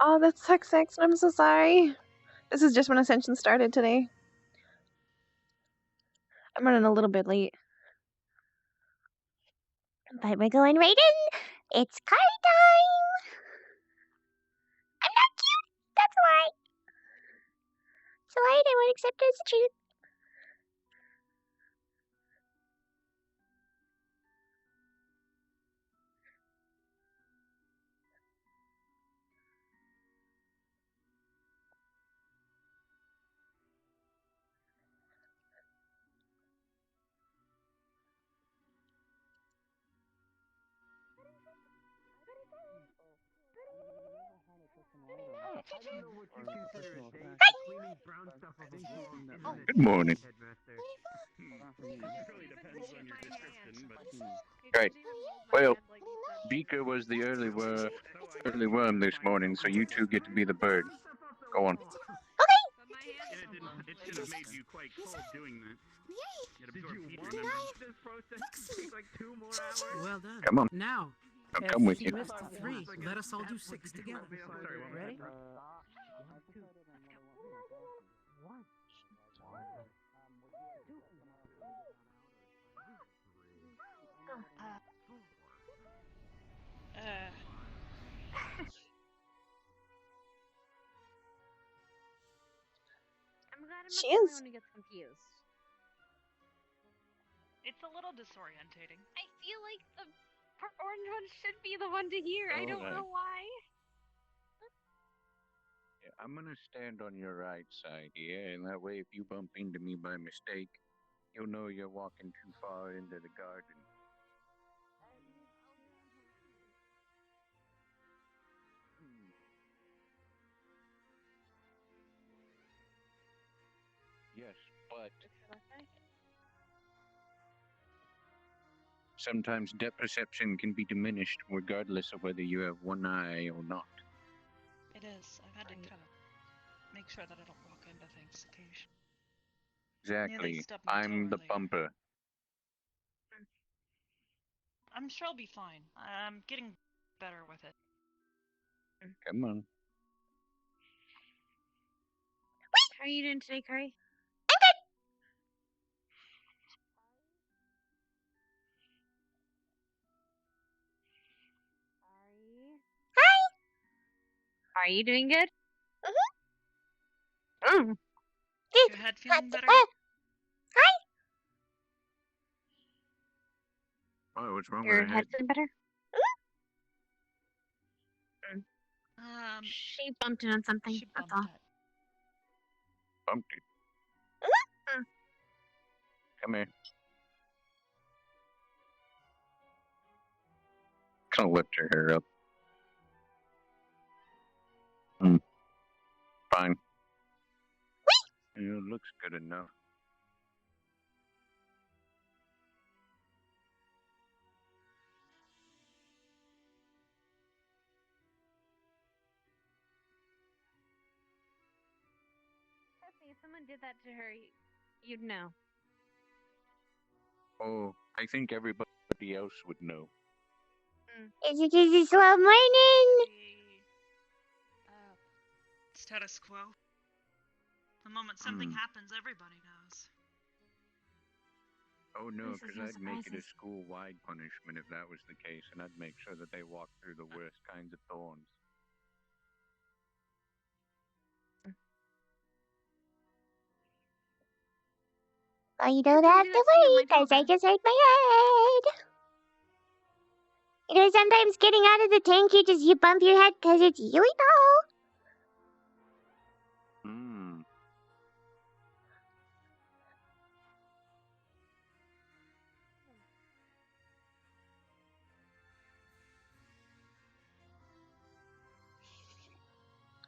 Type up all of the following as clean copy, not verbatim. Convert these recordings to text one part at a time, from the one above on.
Oh, that sucks, X. I'm so sorry. This is just when Ascension started today. I'm running a little bit late. But we're going right in. It's Caricademy. I'm not cute. That's why. It's a lie I won't accept it as the truth. Good morning. Right. Well, Beaker was the early worm this morning, so you two get to be the bird. Go on. It should have made you quite cold doing that. Did you want this process to take like 2 more hours? Well done. Come on. Now, I'll come with you. you missed 3. Let us all do 6 together. Ready? I'm glad I'm She not the only is. one who gets confused. It's a little disorientating. I feel like the orange one should be the one to hear. I don't know why. Yeah, I'm gonna stand on your right side here, and that way, if you bump into me by mistake, you'll know you're walking too far into the garden. Yes, but sometimes depth perception can be diminished regardless of whether you have one eye or not. It is. I've had to kind of make sure that I don't walk into things occasionally. Exactly. stubbed my toe I'm the earlier. bumper. I'm sure I'll be fine. I'm getting better with it. Come on. How are you doing today, Kari? Are you doing good? Mm. Is your head feeling better? Oh, what's wrong Your with her head head? feeling better? She bumped in on something. She That's bumped all. it. Bumped it. Come here. Kind of lift her hair up. Fine. It looks good enough. Trust me, if someone did that to her, you'd know. Oh, I think everybody else would know. It's 12 morning. Status quo. The moment something happens, everybody knows. Oh no, This is because no I'd make it a surprises. school-wide punishment if that was the case, and I'd make sure that they walk through the worst kinds of thorns. Oh, you don't have to worry, because I just hurt my head. You know, sometimes getting out of the tank, you bump your head because it's really low.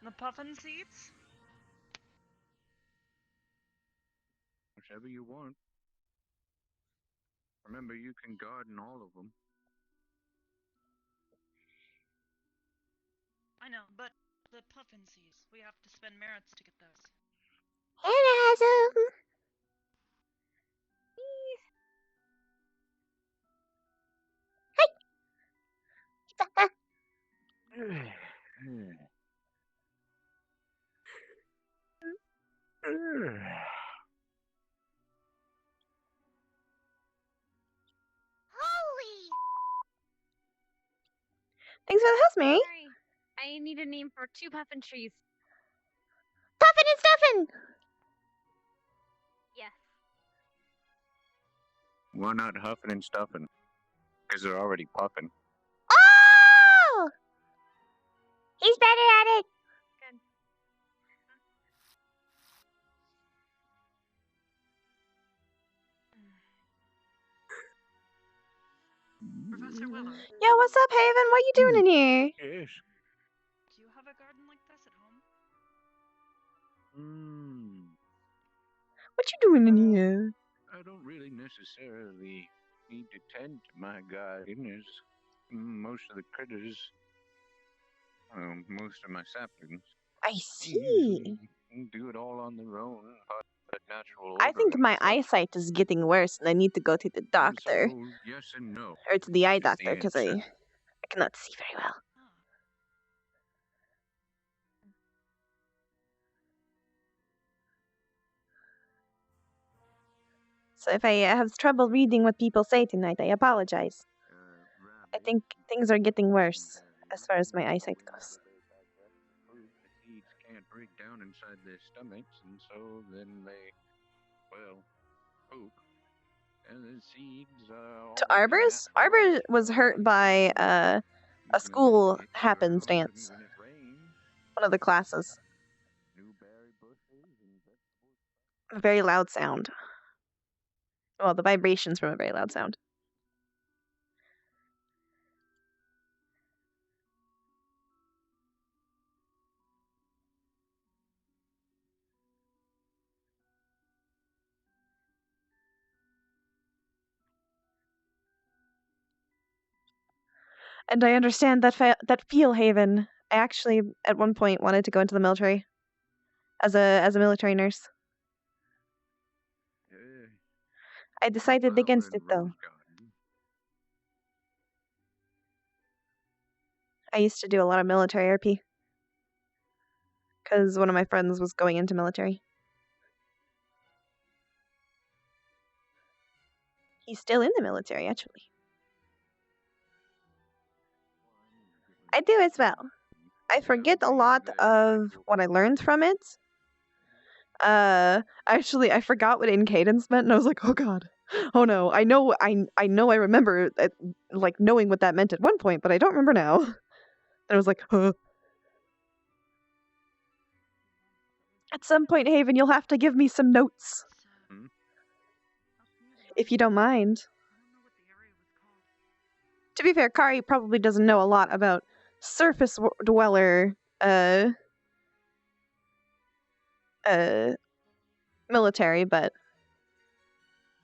The puffin seeds? Whichever you want. Remember, you can garden all of them. I know, but the puffin seeds, we have to spend merits to get those. Hannah has them. Thanks for the house, Mary. Sorry. I need a name for 2 puffin trees. Puffin and stuffin'! Yes. Why not huffing and stuffing? Because they're already puffing. Oh! He's better at it. Good. Professor Willow, Yeah, what's up, Haven? What you doing in here? Yes. do you have a garden like this at home? What you doing in here? I don't really necessarily need to tend to my garden, as most of the critters, most of my saplings, I they see. usually do it all on their own. But natural I order think like my such. eyesight is getting worse and I need to go to the And doctor. so, yes and no. Or to the eye is the doctor, because answer. I cannot see very well. Oh. So if I have trouble reading what people say tonight, I apologize. I think things are getting worse as far as my eyesight goes. The seeds can't break down inside their stomachs, and so then they, well, poop. And the seeds are To Arbor's? Arbor was hurt by a school happenstance. One of the classes. A very loud sound. Well, the vibrations from a very loud sound. And I understand that feel, Haven. I actually, at one point, wanted to go into the military as a military nurse. I decided against it, though. I used to do a lot of military RP. Because one of my friends was going into military. He's still in the military, actually. I do as well. I forget a lot of what I learned from it. Actually, I forgot what in cadence meant, and I was like, oh god. Oh no, I know I remember like knowing what that meant at one point, but I don't remember now. And I was like, huh. At some point, Haven, you'll have to give me some notes. If you don't mind. To be fair, Kari probably doesn't know a lot about surface dweller military, but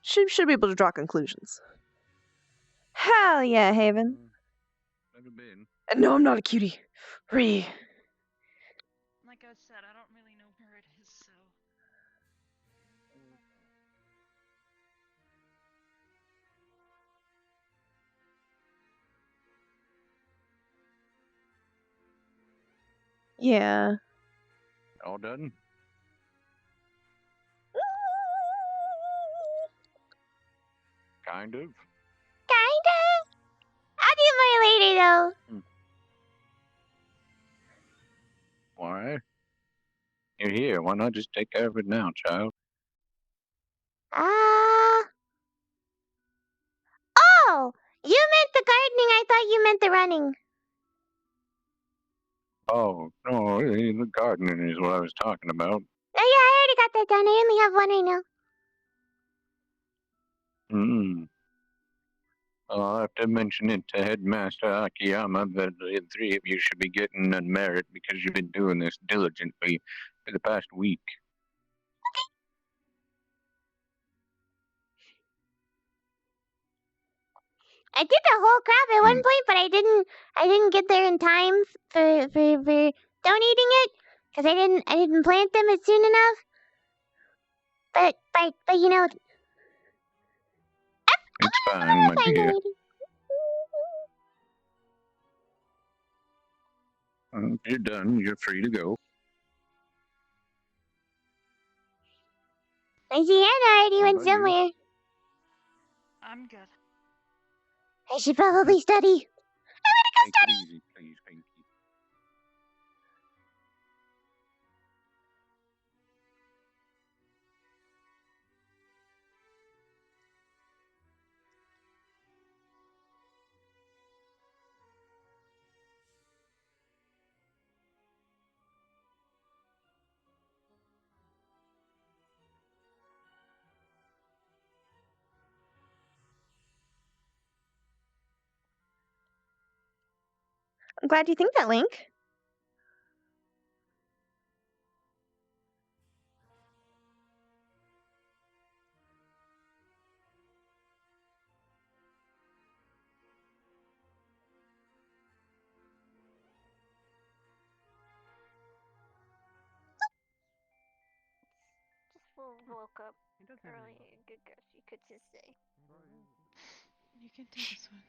she should be able to draw conclusions. Hell yeah, Haven. Never been. And no, I'm not a cutie. Like I said, I don't really know where it is, so... Yeah. All done? Kind of. Kinda. I'll do more later, though. Why? You're here. Why not just take care of it now, child? Oh! You meant the gardening. I thought you meant the running. Oh, no, the gardening is what I was talking about. Oh, yeah, I already got that done. I only have one right now. Well, I'll have to mention it to Headmaster Akiyama that the 3 of you should be getting a merit because you've been doing this diligently for the past week. I did the whole crap at one point, but I didn't get there in time for donating it because I didn't plant them as soon enough. But you know, It's fine, my dear. If you're done, you're free to go. I see Anna already went somewhere. I'm good. I should probably study. I'm gonna go study. Take it easy. I'm glad you think that, Link. Just woke up He does have early. a- Good guess you could just say. You can take this one.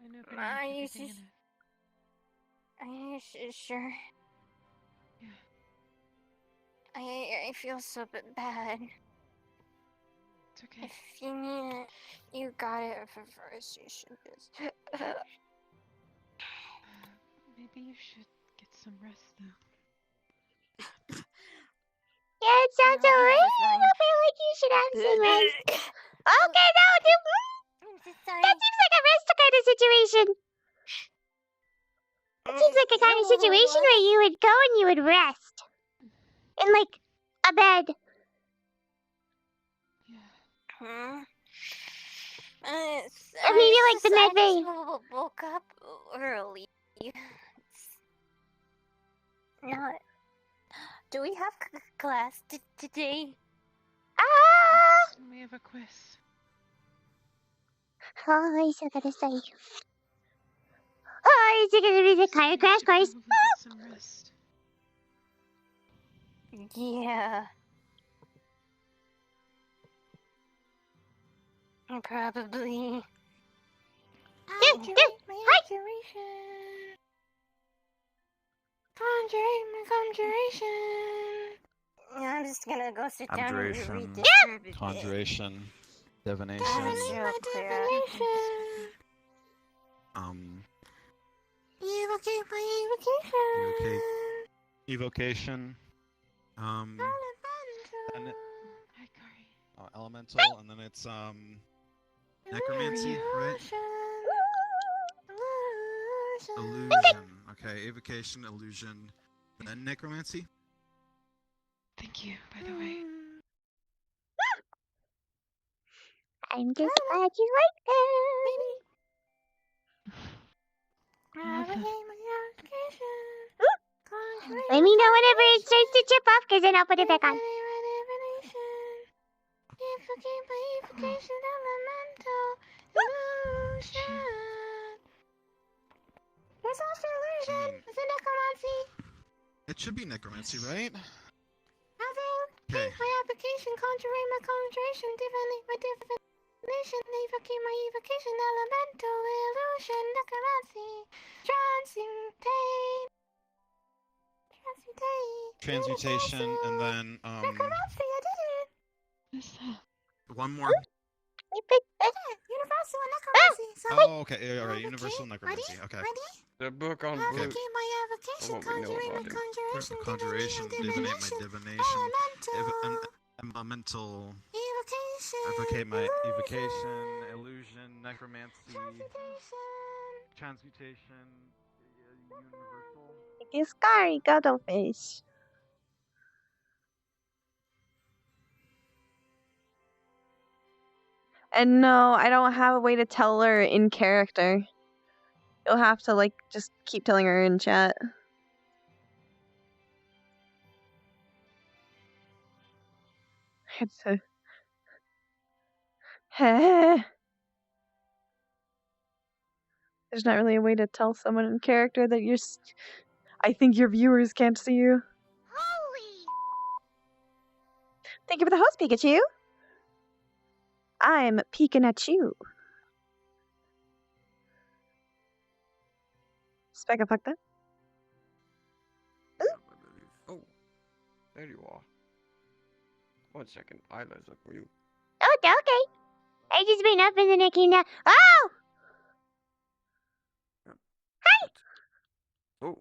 I know pretty Are much you everything in just- it. Are you sure? Yeah. I feel so bad. It's okay. If you need it, you got it for Ascension. Maybe you should get some rest though. Yeah, it sounds No, a this is little fine. bit like you should have some rest. Okay, no, I'm so sorry. that seems like a rest kind of situation. It seems like a kind of situation where you would go and you would rest. In, like, a bed. Yeah. Huh? Or maybe, like, the med bay. I woke up early. Not. Do we have class today? Ah! We have a quiz. Oh, I still gotta study. Oh, is it gonna be the kind of crash course? Probably get some rest. Yeah. Probably. Hi! Conjuration. I'm just gonna go sit down and read Abjuration. this for a bit. Conjuration. Divination. Real clear. Evocate my evocation. Evocation. And it, Hi, Kari. elemental, and then it's necromancy, right? Illusion. Okay, evocation, illusion, and then necromancy. Thank you, by the way. I'm just glad you like it. I love that. Let me know whenever it starts to chip off, because then I'll put it back on. What's also illusion? Is it necromancy? It should be necromancy, right? Nothing. Okay. My application, conjuring my conjuration, divinate my divination, evocate my evocation, elemental illusion, necromancy, transmutate. Transmutation, and then Necromancy, I did it. What is that? one more. Universal necromancy. So Oh, okay. Yeah, all right. Universal necromancy. Okay. ready? The book on Okay. books. Evocate my evocation, What we know conjuring my about it. conjuration, Conjuration, divinate my divination, elemental, evocation, advocate my evocation, illusion, necromancy, transmutation, universal. Scary cuttlefish. And no, I don't have a way to tell her in character. You'll have to, like, just keep telling her in chat. It's a... There's not really a way to tell someone in character that you're... I think your viewers can't see you. holy! Thank you for the host, Pikachu! I'm peeking at you. Spec, fuck that. Oh, there you are. 1 second, I let's look for you. Oh, okay. I just been up and then I came down. Oh! Oh.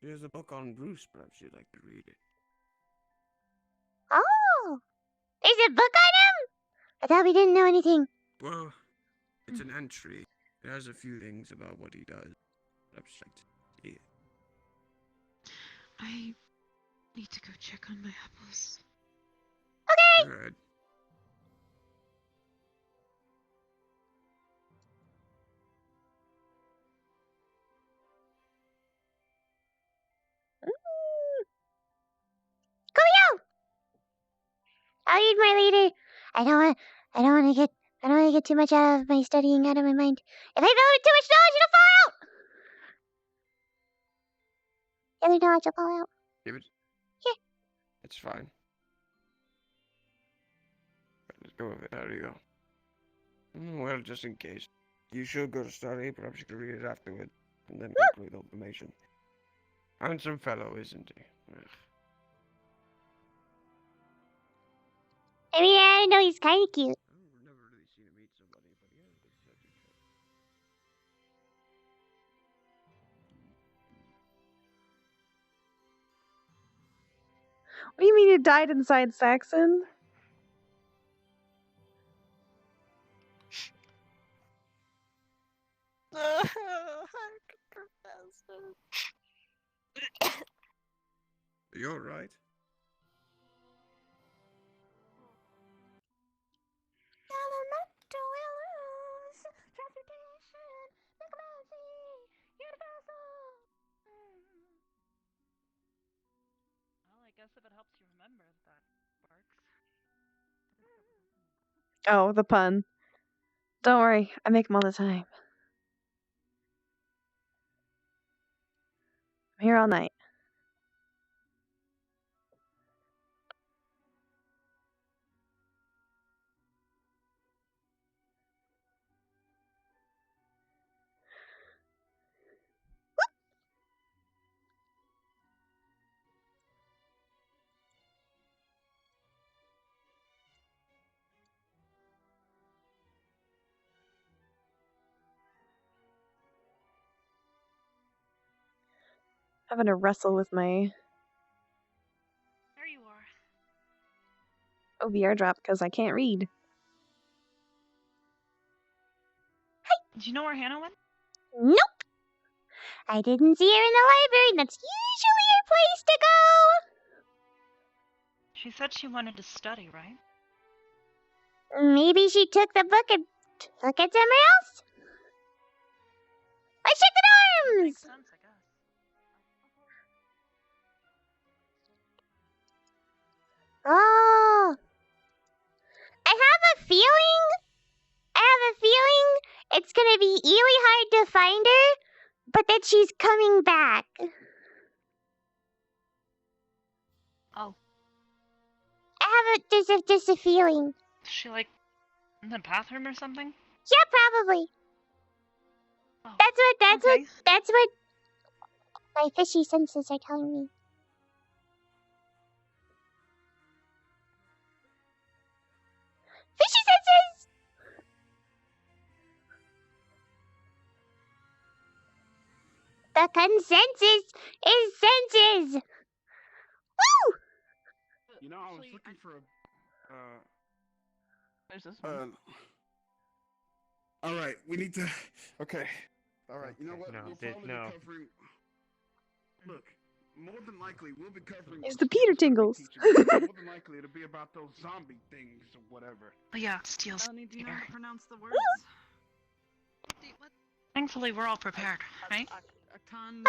There's a book on Bruce, perhaps you'd like to read it. Oh! There's a book on him? I thought we didn't know anything. Well, it's an entry. It has a few things about what he does. I'd just like to see it. I need to go check on my apples. Okay! Good. I'll read more later. I don't want to get too much out of my studying out of my mind. If I build too much knowledge, it'll fall out. The other knowledge will fall out. Give it. Yeah. It's fine. Let's go with it. How do you go? Well, just in case. You should go to study, perhaps you could read it afterward, and then conclude the information. Handsome fellow, isn't he? Ugh. I mean, I know he's kind of cute. I've never really seen him meet somebody, but he has a good sense of humor. What do you mean it died inside Saxon? Are you alright? Elemental illusions, transportation, necromancy, universal. Well, I guess if it helps you remember, that works. Oh, the pun. Don't worry, I make them all the time. I'm here all night. Having to wrestle with my There you are. OVR drop because I can't read. Do you know where Hannah went? Nope. I didn't see her in the library, and that's usually her place to go. She said she wanted to study, right? Maybe she took the book and took it somewhere else. Let's check the dorms. Makes sense, I guess. Oh. I have a feeling it's gonna be really hard to find her, but that she's coming back. Oh. I have just a feeling. Is she like in the bathroom or something? Yeah, probably. Oh. That's what my fishy senses are telling me. Fishy senses! The consensus is senses! Woo! You know, I was looking for a. There's this one. All right, we need to. Okay. All right. You know what? No, we'll dude, probably no. be covering. Look, more than likely we'll be covering. It's the Peter Tingles. More than likely it'll be about those zombie things or whatever. Oh yeah, steals. Melanie, do you know how to pronounce the words? Thankfully, we're all prepared, right? Acton.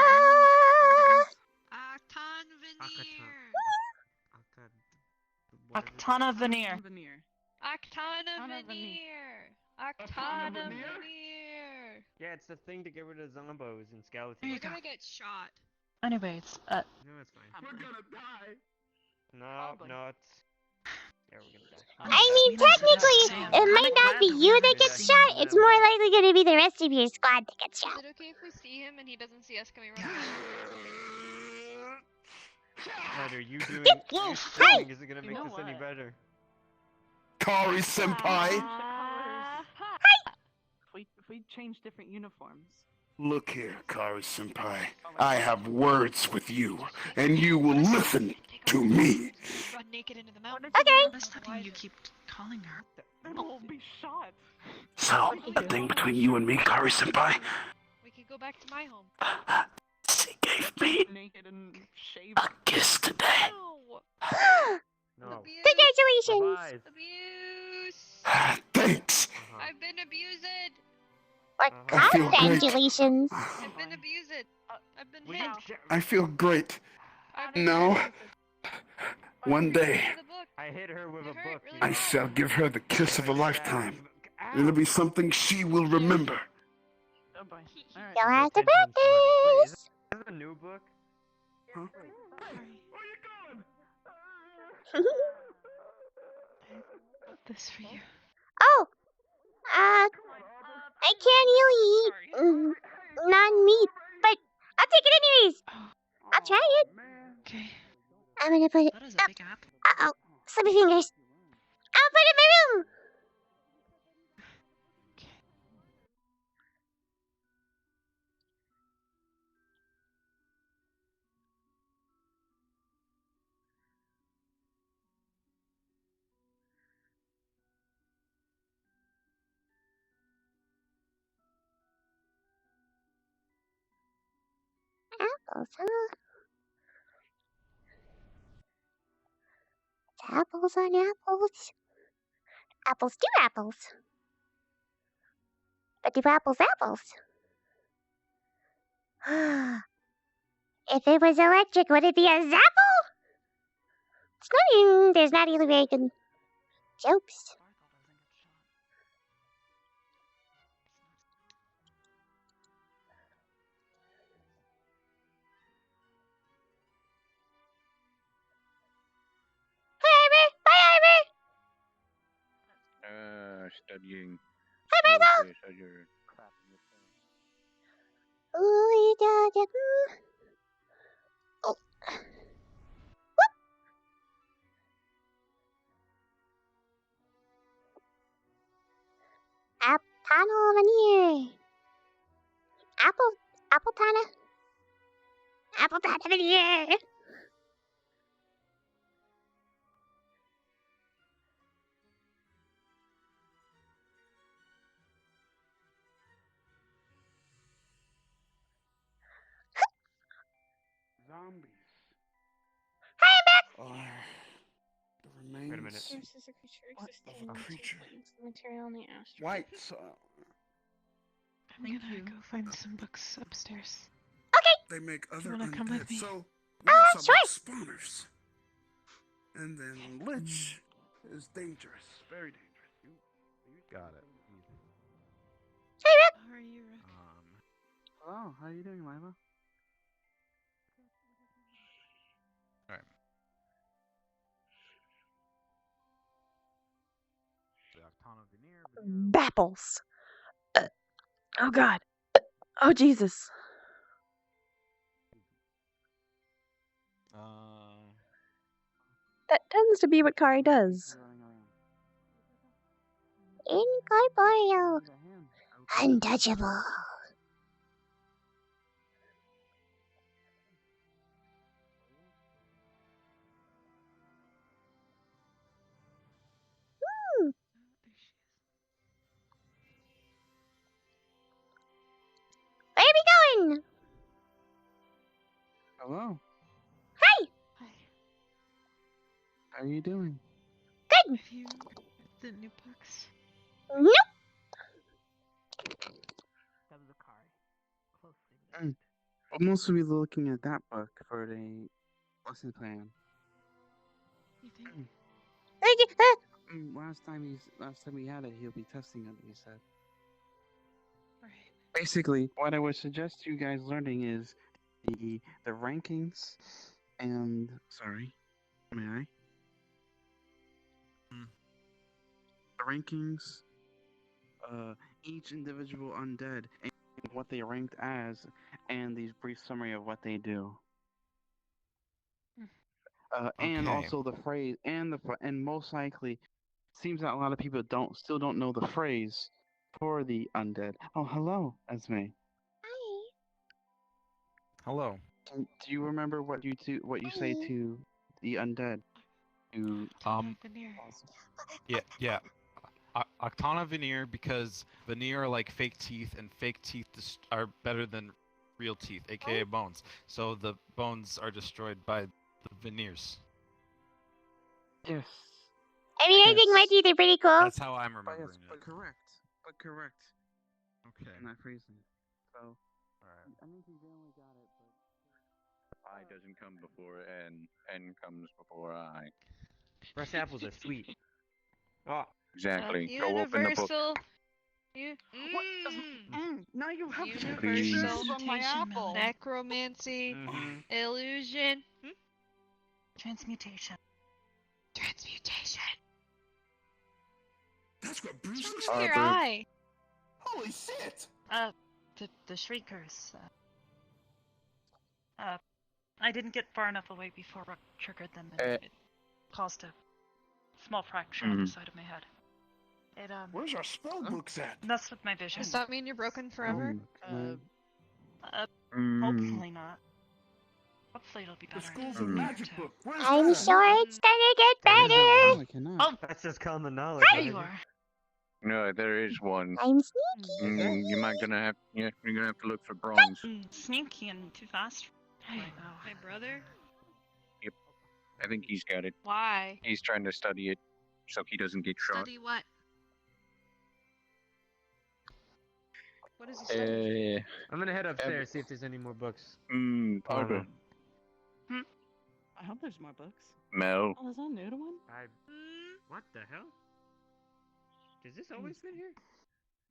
Acton veneer. Octana veneer. Veneer. Actana veneer. Actana veneer. Yeah, it's the thing to get rid of zombos and skeletons. There you We're go. gonna get shot. Anyways, No, it's fine. We're gonna die. No, Probably. no, it's. Yeah, we're gonna die. I mean, technically, it might not be you that gets shot. It's more likely going to be the rest of your squad that gets Is shot. it okay if we see him and he doesn't see us coming around? What are you doing? Wolf! What are you doing? Is it gonna You make know this any what? better? Kari senpai. If we change different uniforms. Look here, Kari senpai. I have words with you, and you will listen to me. Run naked into the mountain. Okay. What's the thing you keep calling her? Then we'll be shot. So, the thing between you and me, Kari senpai, We can go back to my home. she gave me Naked and shaved. a kiss today. No! No. Abuse! Congratulations! Bye. Abuse! Thanks. I've been abused! Or I feel great. congratulations. I've been abused! I've been hit! I feel great. I've been No. hit. One day, I hit her with a book. You I know? shall give her the kiss of a lifetime. Ow. It'll be something she will remember. Oh boy. Alright. You'll have to 10 times smarter. Wait, is practice. that a new book? Huh? This for you. Oh, I can't really eat non-meat, but I'll take it anyways. I'll try it. Okay. I'm gonna put it That is a up. big apple. Uh-oh, slippy fingers. I'll put it in my room. Apples, huh? It's apples on apples. Apples do apples. But do apples apples? If it was electric, would it be a zapple? It's not even, there's not even very good jokes. Studying. Hi, Basil! Yes, as you're crapping your pants. Ooh, da, da, oh. Whoop. Panel veneer. Apple tana. Apple tana veneer. Zombies Hi, I'm back. are the remains Wait a minute. This is a creature of existing a in creature. material in the astral. White soil. I'm gonna go find some books upstairs. They make other wanna come with undead. me? So, whites are sure. like spawners. And then Lich is dangerous. Very dangerous. You got it. Hey, Rick. How are you, Rick? Hello, how are you doing, Lila? Alright. The Octana veneer. Bapples. Oh God. Oh Jesus. That tends to be what Kari does. Incorporeal. Untouchable. Where are we going? Hello. Hi. Hi. How are you doing? Good. Have you read the new books? Nope. That was a card. Closely. I'll mostly be looking at that book for the lesson plan. You think? Last time we had it, he'll be testing it. He said. Right. Basically, what I would suggest you guys learning is the rankings and may I? The rankings, each individual undead and what they ranked as, and the brief summary of what they do. And Okay. also the phrase and most likely, seems that a lot of people still don't know the phrase for the undead. Oh, hello, Esme. Hi. Hello. Do you remember what you say to the undead? Veneer. Yeah. Octana veneer, because veneer are like fake teeth, and fake teeth are better than real teeth, aka bones. So the bones are destroyed by the veneers. Yes. I mean, I think my teeth are pretty cool. That's how I'm remembering it. But correct. Okay. In that phrasing. So. Alright. I think he generally got it, but I doesn't come before N. N comes before I. Fresh apples are sweet. Oh, Exactly. Go open the book. Universal. Now you have Please. Universal on my apple. necromancy, illusion, Transmutation. transmutation. That's what Bruce What's looks wrong with your Arbor. eye? Holy shit! The shriekers. I didn't get far enough away before Rook triggered them, and it caused a small fracture on the side of my head. It Where's our spell books at? messed with my vision. Does that mean you're broken forever? Hopefully not. Hopefully it'll be better. The Schools of Magic book. Where's I'm that? sure it's gonna get better. I cannot. Oh, That's just common knowledge. there you are. No, there is one. I'm sneaky. You might gonna have. Yeah, you're gonna have to look for bronze. Sneaky and too fast. I know. My brother? Yep. I think he's got it. Why? He's trying to study it so he doesn't get shot. Study what? What is he studying? I'm gonna head upstairs, see if there's any more books. Arbor. I hope there's more books. Mel. Oh, there's a new one? What the hell? Has this always been here?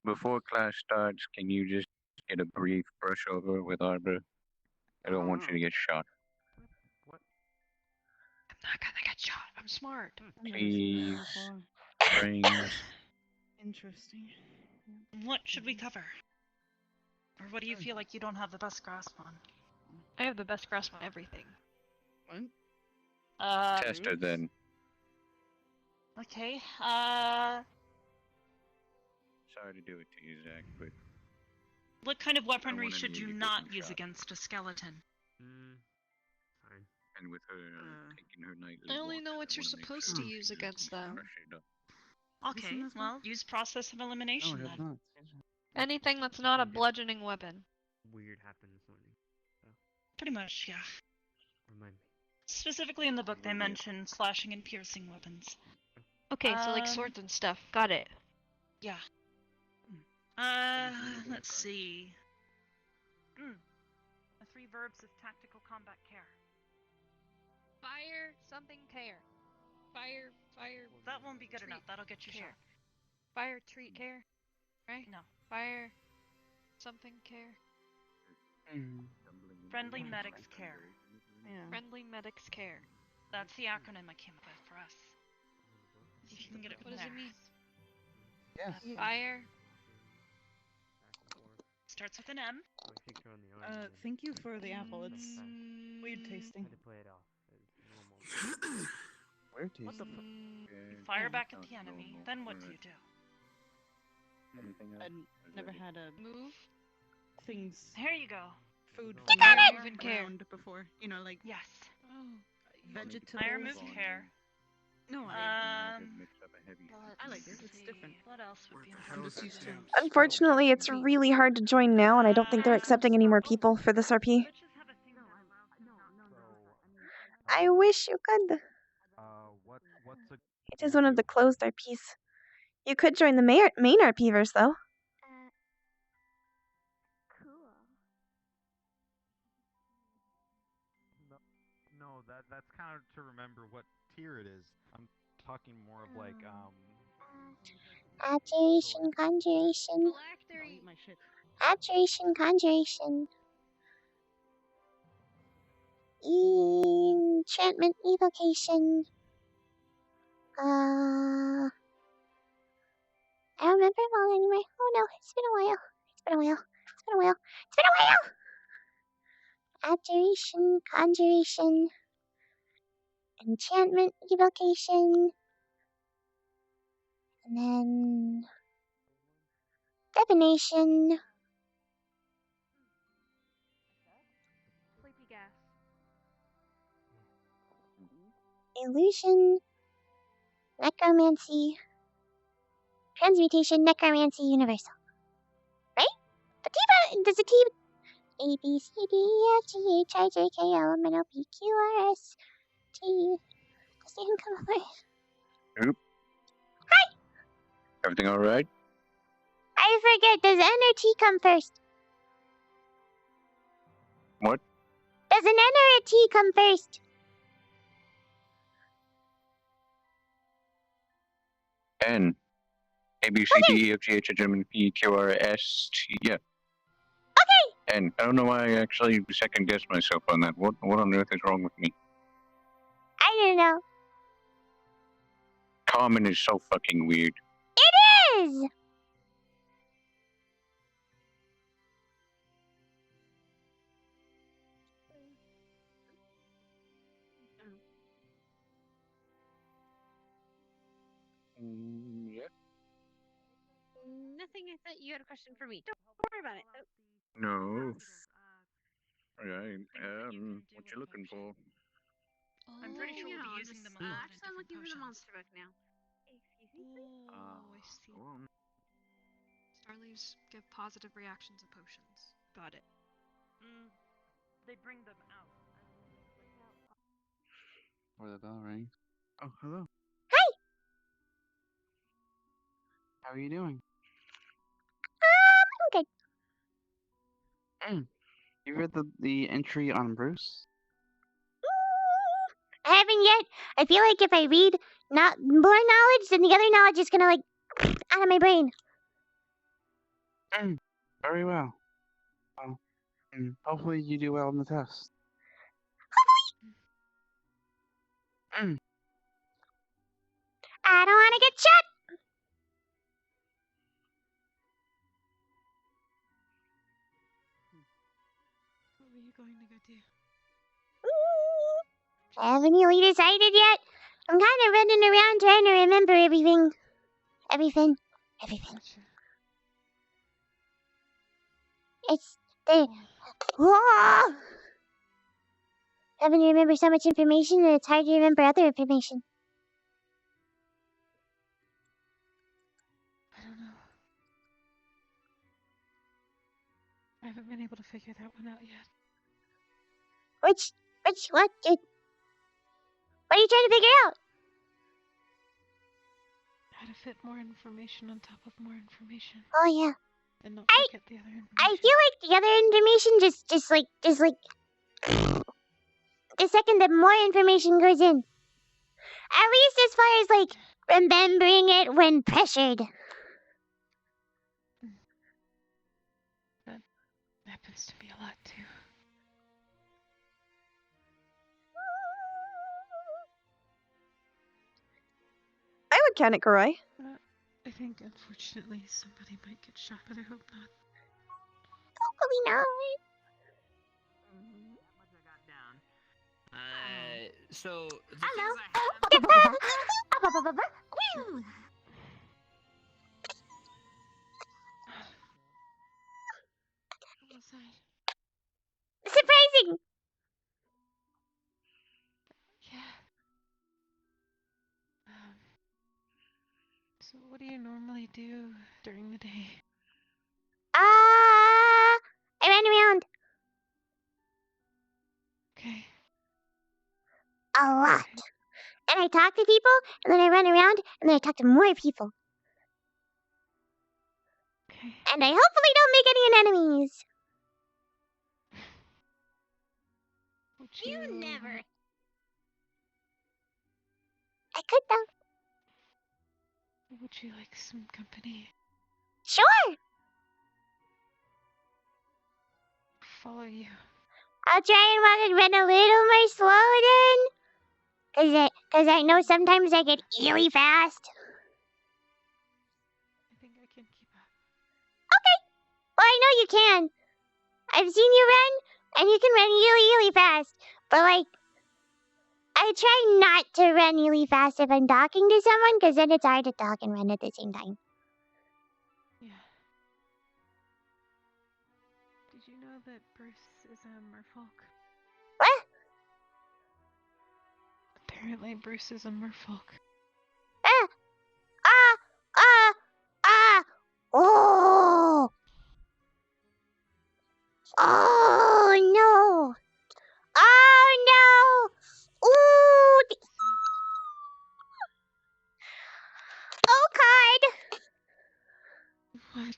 Before class starts, can you just get a brief brush over with Arbor? I don't want you to get shot. What? I'm not gonna get shot. I'm smart. Please. Brains. Interesting. What should we cover? Or what do you feel like you don't have the best grasp on? I have the best grasp on everything. What? Tester then. Okay, Sorry to do it to you, Zach, but what kind of weaponry want should any of you you not getting use shot. against a skeleton? Fine. and with her taking her nightly I only walks, know what I you're wanna make supposed sure to use she against doesn't them. brush it up. Okay, seen this well, use process of No, elimination I have then. not. Anything that's not a bludgeoning weapon. Weird happened this morning. Pretty much, yeah. Remind me. Specifically in the book, they mention slashing and piercing weapons. Okay, so like swords and stuff. Got it. Yeah. Let's see. The 3 verbs of tactical combat care. Fire something care. Fire. That won't be good treat enough. That'll get you care. shot. Fire treat care. Right? No. Fire something care. Friendly medics care. Yeah. Friendly medics care. That's the acronym I came up with for us. See if you can get it What from does there. it mean? Yes. Fire. Starts with an M. My picture on the arm. Thank you for the apple. It's weird tasting. Had to play it off. It's normal. Where What the Okay. You fire Yeah. back at the enemy. Then what do you do? Anything else? I'd never had a Move. things There you go. food You got fire it! Even care. around before. You know, like Yes. vegetables. I removed hair. No, Mixed up a heavy I like this. It's different. What else would be I'm just used to. Unfortunately, it's really hard to join now, and I don't think they're accepting any more people for this RP. I wish you could. What's a It is one of the closed RPs. You could join the main RPverse, though. Cool. No, that's kind of to remember what tier it is. I'm talking more of like Abjuration, conjuration. Phylactery. My shit. Abjuration, conjuration. Enchantment, evocation. I don't remember them all anymore. Oh no, it's been a while. It's been a while. It's been a while. It's been a while! Abjuration, conjuration. Enchantment, evocation. And then... divination. Sleepy gas. Illusion. Necromancy. Transmutation, necromancy, universal. Right? But does the T... A, B, C, D, F, G, H, I, J, K, L, M, N, O, P, Q, R, S, T... Does the N come first? Oop. Hi! Everything alright? I forget, does N or T come first? What? Does an N or a T come first? N. A, B, C, D, E, F, G, H, I, J, K, L, M, N, O, P, Q, R, S, T. Yeah. Okay. N. I don't know why I actually second guessed myself on that. What on earth is wrong with me? I don't know. Common is so fucking weird. It is! Yeah. Nothing. I thought you had a question for me. Don't worry about it. Oh. No. Alright, what you looking for? I'm pretty sure we'll be using them a lot in Actually, I'm different looking for the potions. monster book now. Excuse me, please? Oh, I see. Go on. Starleaves give positive reactions to potions. Got it. They bring them out. Or the bell rings. Oh, hello. Hi! How are you doing? I'm good. You read the entry on Bruce? I haven't yet. I feel like if I read not more knowledge, then the other knowledge is gonna, like, out of my brain. Very well. Well, hopefully you do well on the test. I don't want to get shot. What were you going to go do? I haven't really decided yet. I'm kind of running around trying to remember everything. Everything. It's the... Whoa! Having to remember so much information that it's hard to remember other information. I don't know. I haven't been able to figure that one out yet. What are you trying to figure out? How to fit more information on top of more information. Oh, yeah. And not forget the other information. I feel like the other information just like the second that more information goes in. At least as far as like remembering it when pressured. That happens to me a lot too. I would can it, Karai. I think unfortunately somebody might get shot, but I hope not. Hopefully not. So the Hello. What was that? Surprising. Yeah. So what do you normally do during the day? I ran around Okay. a lot. And I talk to people, and then I run around, and then I talk to more people. Okay. And I hopefully don't make any enemies. Would You never. I could though. Would you like some company? Sure. Follow you. I'll try and run a little more slow then. Cause I know sometimes I get really fast. I think I can keep up. Okay. Well, I know you can. I've seen you run, and you can run really, really fast. But, like, I try not to run really fast if I'm talking to someone, because then it's hard to talk and run at the same time. Yeah. Did you know that Bruce is a merfolk? What? Apparently Bruce is a merfolk. Oh! Oh, no! Oh, no! Ooh! Oh, God! What?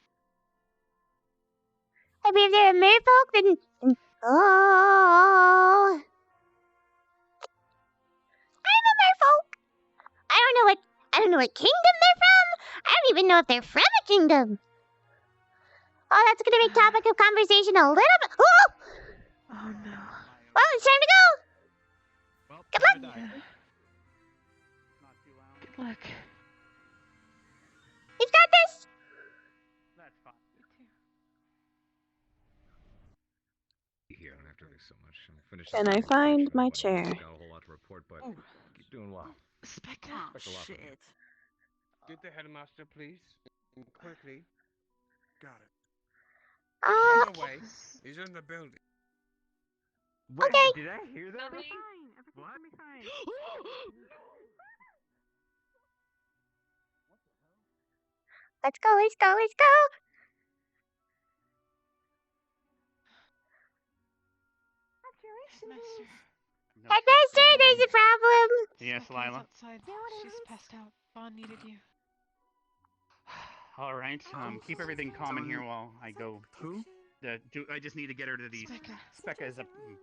I mean, if they're a merfolk, then Oh. I'm a merfolk. I don't know what kingdom they're from. I don't even know if they're from a kingdom. Oh, that's gonna make topic of conversation a little bit. Oh! Oh no. Well, it's time to go. Well, Good time to luck. die. Not too loud. Good luck. You've got this. That's fine. Here after this so much. I'm finished. Can I find my chair? Got a whole lot to report, but Oh. keep doing well. Specca. Oh, Expect a lot from you. shit. Get the headmaster, please. And quickly. Got it. On the way. He's in the building. Wait, Okay. did I hear that? Fine. Everything's What? gonna be fine. Let's go. Let's go. Let's go. Master. No Headmaster, fixing there's a problem. Yes, Specca's Lila. outside. She's passed out. Vaughn needed you. All right. Keep everything calm in here while I go. Who? I just need to get her to the. Specca. Specca is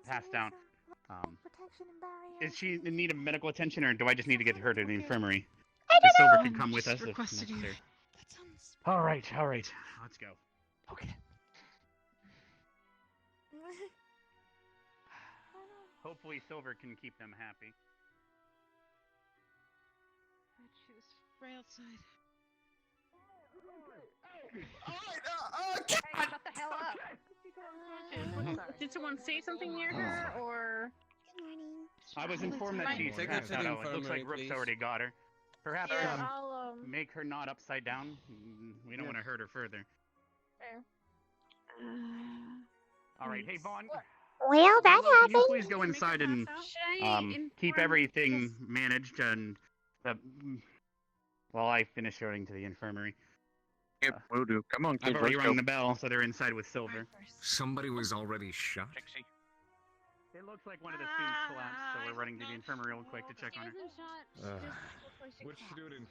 passed down. Protection and barrier. Is she in need of medical attention, or do I just need to get her to the infirmary? I The don't Silver know. can come with Just us if requested you. necessary. That sounds. All right. Let's go. Okay. Hopefully, Silver can keep them happy. She was right outside. Hey, shut the hell up. Did someone say something near her, or? Good morning. I was informed that she's Take her passed to the out. It looks like infirmary, Rook's please. already got her. Perhaps Yeah, I'll make her not upside down. We don't want to hurt her further. Fair. All right. Hey, Vaughn. Well, that Willow, can you happened. please go inside and Should I keep inform- everything managed and while I finish showing to the infirmary. Yep, will do. Come on, I've kids, already let's rung go. the bell, so they're inside with Silver. Somebody was already shot. Trixie. It looks like one of the students collapsed, so we're running to the infirmary real quick to check on her. Which student?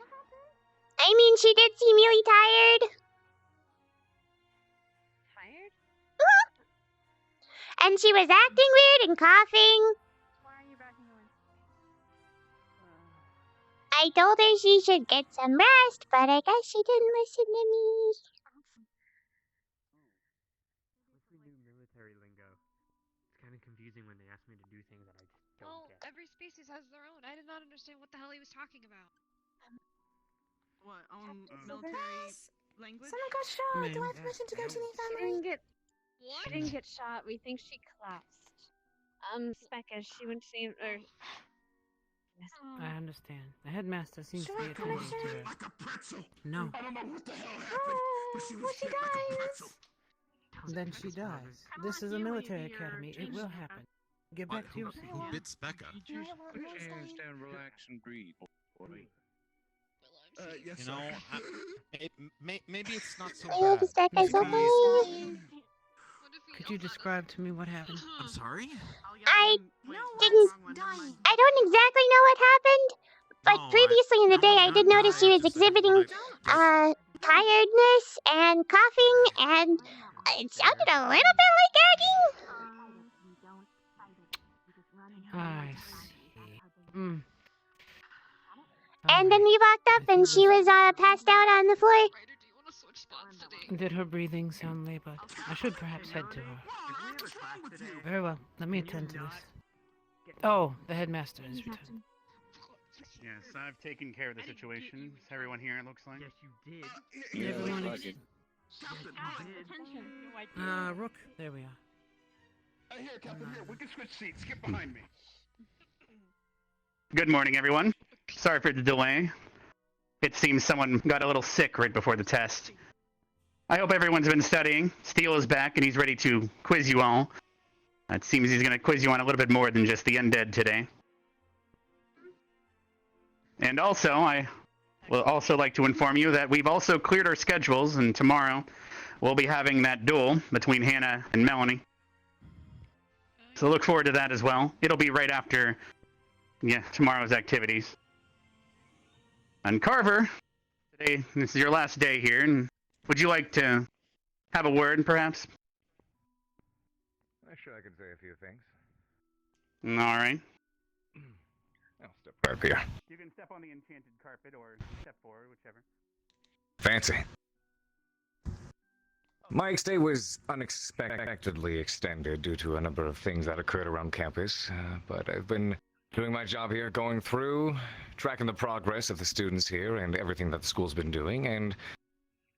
I mean, she did seem really tired. Tired? And she was acting weird and coughing. Why are you backing away? I told her she should get some rest, but I guess she didn't listen to me. What's the new military lingo? It's kind of confusing when they ask me to do things that I just don't Well, get. every species has their own. I did not understand what the hell he was talking about. What, military language? Someone got shot. Do I have Ma'am. permission to go to the She infirmary? didn't get What? She didn't get shot. We think she collapsed. Specca, she went to see or I understand. The headmaster seems to Should be I come attending to her. Like a pretzel. No. I don't know what the hell happened, but she was Well, she hit like a dies. pretzel. Then she dies. This is a military academy. It will happen. Get back to your seat. Who bit Specca? Put your hands down, relax, and breathe. Boy. Yes, You sir. know, maybe it's not so I hope bad. Specca's Maybe- okay. Could you describe to me what happened? I'm sorry? I didn't. I don't exactly know what happened, but No, previously in the day I did not notice she was just- exhibiting I- tiredness and coughing, and it sounded a little bit like gagging. I see. Mm. And then we walked up and she was passed out on the floor. Ryder, do you want to switch spots today? Did her breathing sound labored? I should perhaps head to her. Very well. Let me attend to this. Oh, the headmaster is returned. Yes, I've taken care of the situation. Is everyone here, it looks like? Yes, you did. Yeah, Everyone like is... it. Captain, Rook, there we are. here, Captain, here. We can switch seats. Get behind me. Good morning, everyone. Sorry for the delay. It seems someone got a little sick right before the test. I hope everyone's been studying. Steele is back and he's ready to quiz you all. It seems he's going to quiz you on a little bit more than just the undead today. And also, I will also like to inform you that we've also cleared our schedules, and tomorrow we'll be having that duel between Hannah and Melanie. So look forward to that as well. It'll be right after tomorrow's activities. And Carver, today this is your last day here, and would you like to have a word, perhaps? sure I could say a few things. All right. I'll step right up here. You can step on the enchanted carpet or step forward, whichever. Fancy. My stay was unexpectedly extended due to a number of things that occurred around campus, but I've been doing my job here, going through, tracking the progress of the students here and everything that the school's been doing, and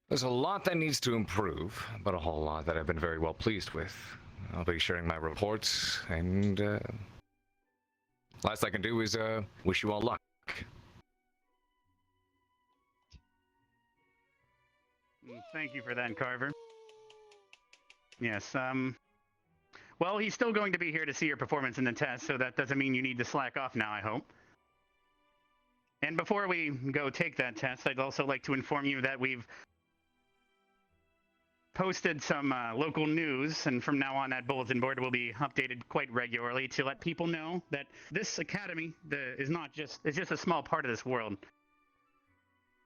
there's a lot that needs to improve, but a whole lot that I've been very well pleased with. I'll be sharing my reports, and last I can do is wish you all luck. Thank you for that, Carver. Yes, well, he's still going to be here to see your performance in the test, so that doesn't mean you need to slack off now, I hope. And before we go take that test, I'd also like to inform you that we've posted some local news, and from now on that bulletin board will be updated quite regularly to let people know that this academy is just a small part of this world.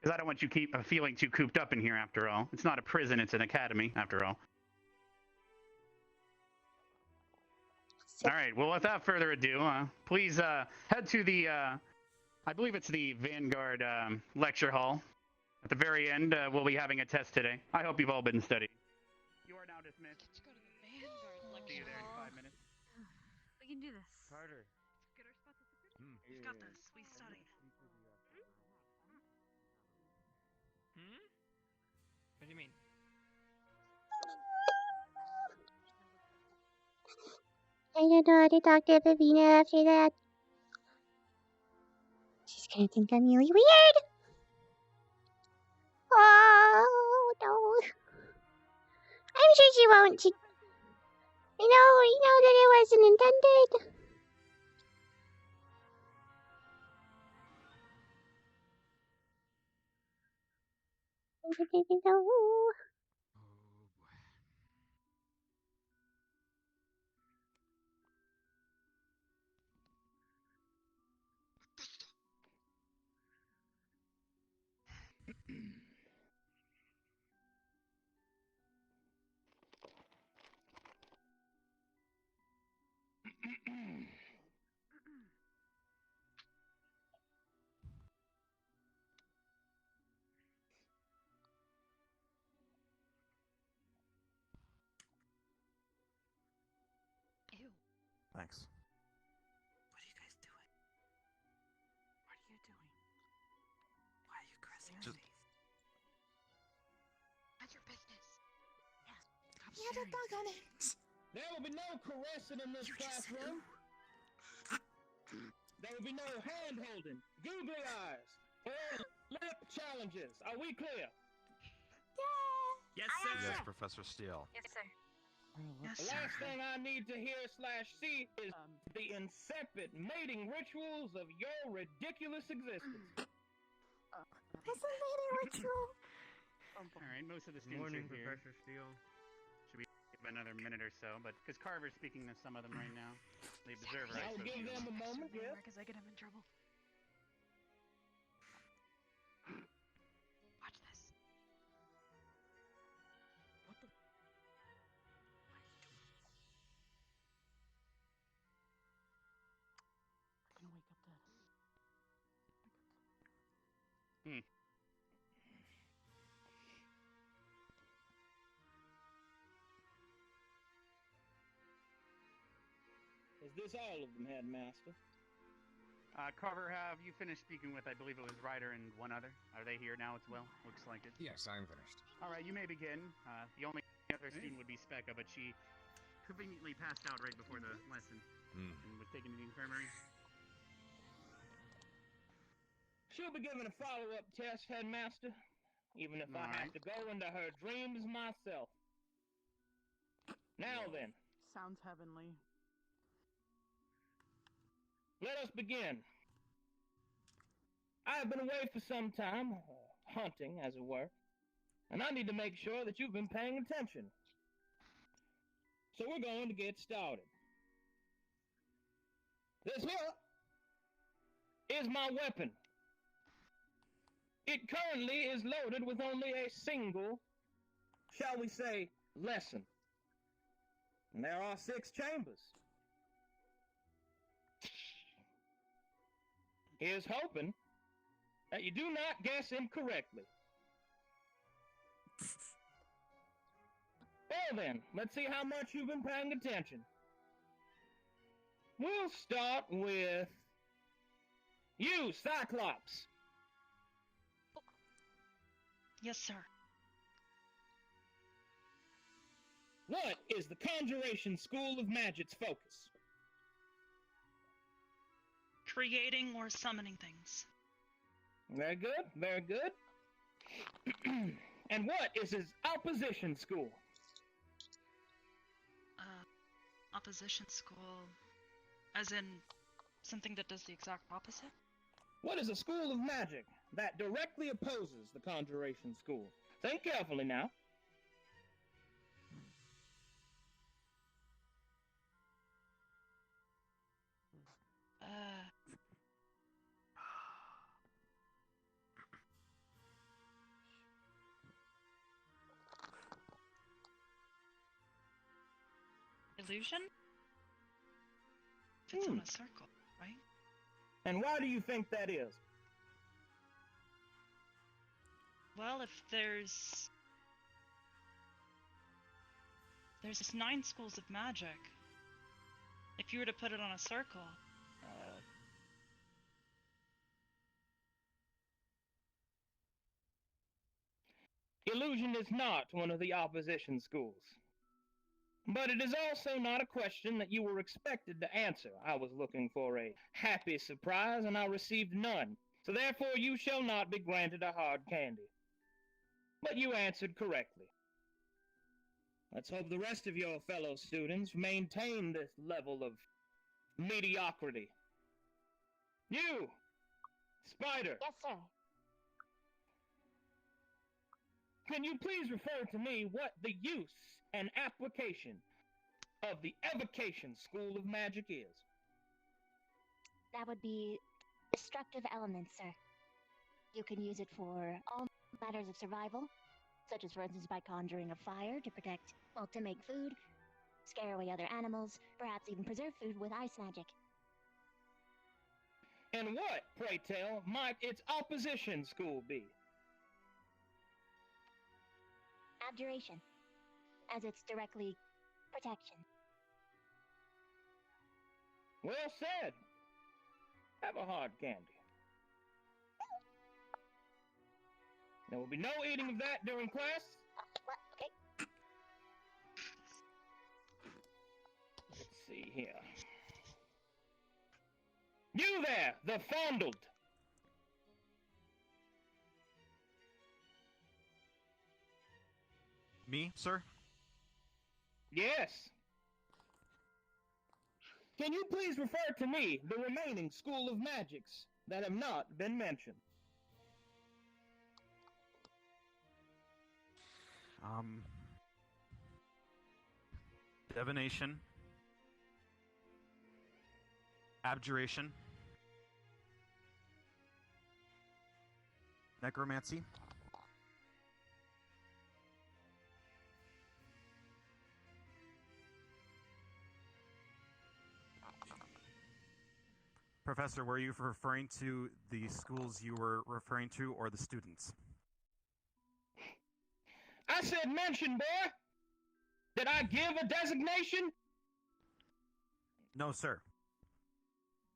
Because I don't want you feeling too cooped up in here, after all. It's not a prison, it's an academy, after all. All right, well, without further ado, please head to the, I believe it's the Vanguard lecture hall. At the very end, we'll be having a test today. I hope you've all been studying. You are now dismissed. Let's go to the Vanguard lecture. See you there in 5 minutes. We can do this. Carter. Get our spots at the pretty. We've got this. We studied. What do you mean? I don't know how to talk to Pavina after that. She's gonna think I'm really weird. Oh no. I'm sure she won't. You know that it wasn't intended. No. Ew. Thanks. What are you guys doing? What are you doing? Why are you caressing your face? That's your business. Stop Yeah, the staring. dog on it. There will be no caressing in this classroom. There will be no hand holding, googly eyes, or lip challenges. Are we clear? Yes, Yes, Professor Steele. Yes, sir. The last thing I need to hear / see is the insipid mating rituals of your ridiculous existence. What's a mating ritual? All right, most of the students Morning, are here. Professor Steele. Should we give another minute or so? But because Carver's speaking to some of them right now, the observer. I'll give them a moment, yes. Because I get him in trouble. Watch this. What the? We're gonna wake up Dad. Is this all of them, Headmaster? Carver, have you finished speaking with, I believe it was Ryder and one other? Are they here now as well? Looks like it. Yes, I'm finished. All right, you may begin. The only other student would be Specca, but she conveniently passed out right before the lesson and was taken to the infirmary. She'll be given a follow-up test, Headmaster, even if I have to go into her dreams myself. Now then. Sounds heavenly. Let us begin. I have been away for some time, hunting, as it were, and I need to make sure that you've been paying attention. So we're going to get started. This here is my weapon. It currently is loaded with only a single, shall we say, lesson. And there are 6 chambers. Here's hoping that you do not guess incorrectly. Well then, let's see how much you've been paying attention. We'll start with you, Cyclops. Yes, sir. What is the Conjuration School of Magic's focus? Creating or summoning things. Very good, very good. And what is his opposition school? Opposition school. As in, something that does the exact opposite? What is a school of magic that directly opposes the Conjuration School? Think carefully now. Illusion? If it's on a circle, right? And why do you think that is? Well, if there's 9 schools of magic. If you were to put it on a circle, Illusion is not one of the opposition schools. But it is also not a question that you were expected to answer. I was looking for a happy surprise, and I received none. So therefore you shall not be granted a hard candy. But you answered correctly. Let's hope the rest of your fellow students maintain this level of mediocrity. You, Spider. Yes, sir. Can you please refer to me what the use and application of the Evocation School of Magic is? That would be destructive elements, sir. You can use it for all matters of survival, such as, for instance, by conjuring a fire to protect, well, to make food, scare away other animals, perhaps even preserve food with ice magic. And what, pray tell, might its opposition school be? Abjuration, as it's directly protection. Well said. Have a hard candy. There will be no eating of that during class. What? Okay. Let's see here. You there, the fondled. Me, sir? Yes. Can you please refer to me the remaining School of Magics that have not been mentioned? Divination. Abjuration. Necromancy. Professor, were you referring to the schools you were referring to or the students? I said mention, boy! Did I give a designation? No, sir.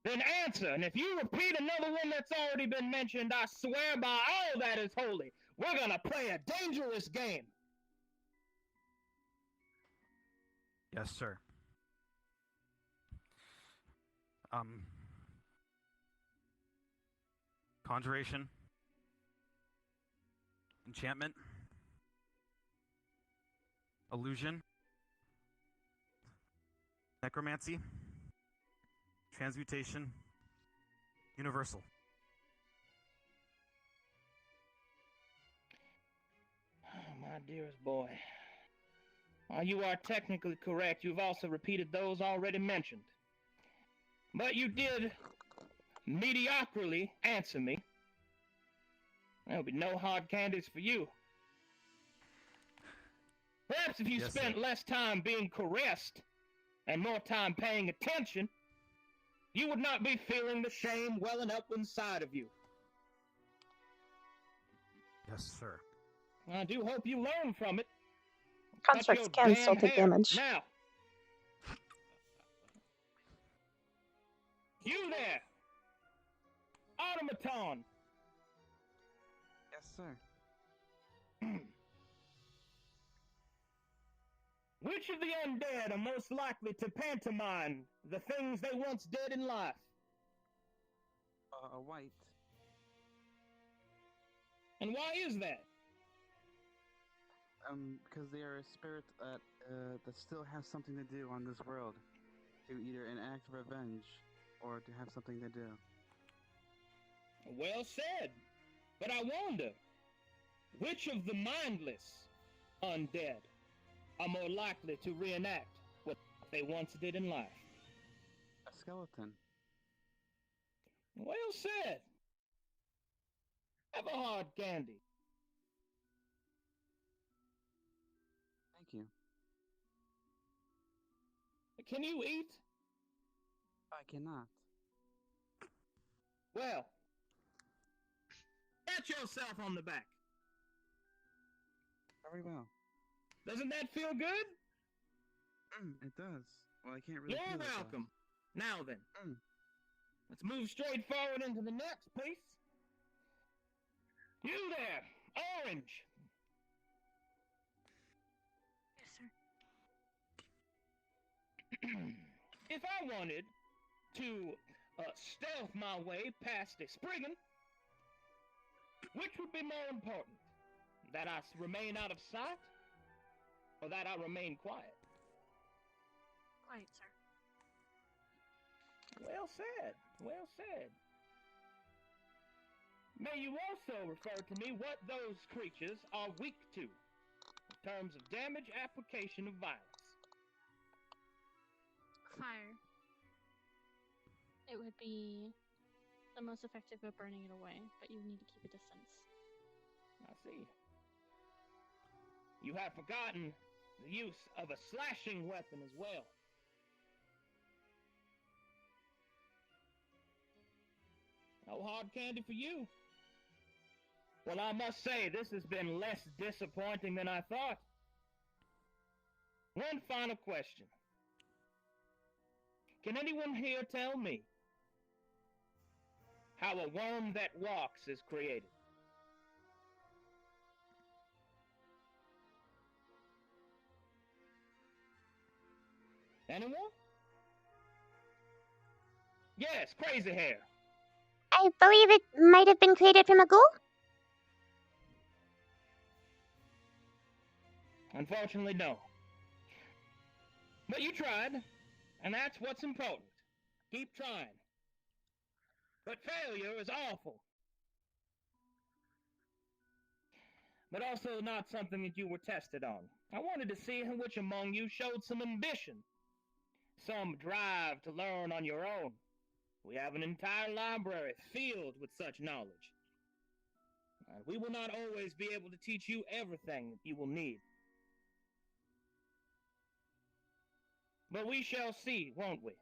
Then answer, and if you repeat another one that's already been mentioned, I swear by all that is holy, we're gonna play a dangerous game. Yes, sir. Conjuration. Enchantment. Illusion. Necromancy. Transmutation. Universal. Oh, my dearest boy. While you are technically correct, you've also repeated those already mentioned. But you did mediocrily answer me. There'll be no hard candies for you. Perhaps Perhaps if you Yes, spent sir. less time being caressed and more time paying attention, you would not be feeling the shame welling up inside of you. Yes, sir. I do hope you learn from it. Touch Constructs your can still damn take hair. damage. Now, you there, automaton. Yes, sir. Which of the undead are most likely to pantomime the things they once did in life? White. And why is that? Because they are a spirit that still has something to do on this world, to either enact revenge or to have something to do. Well said. But I wonder, which of the mindless undead are more likely to reenact what they once did in life? A skeleton. Well said. Have a hard candy. Thank you. Can you eat? I cannot. Well, pat yourself on the back. Very well. Doesn't that feel good? It does. Well, I can't really You're feel it, though. welcome. Now then, let's move straight forward into the next piece. You there, Orange. Yes, sir. If I wanted to stealth my way past a Spriggan, which would be more important? That I remain out of sight, or that I remain quiet? Quiet, sir. Well said. Well said. May you also refer to me what those creatures are weak to, in terms of damage application of violence. Fire. It would be the most effective at burning it away, but you need to keep a distance. I see. You have forgotten the use of a slashing weapon as well. No hard candy for you. Well, I must say, this has been less disappointing than I thought. One final question. Can anyone here tell me how a worm that walks is created? Anyone? Yes, Crazy Hair. I believe it might have been created from a ghoul. Unfortunately, no. But you tried, and that's what's important. Keep trying. But failure is awful. But also not something that you were tested on. I wanted to see which among you showed some ambition, some drive to learn on your own. We have an entire library filled with such knowledge. We will not always be able to teach you everything that you will need. But we shall see, won't we?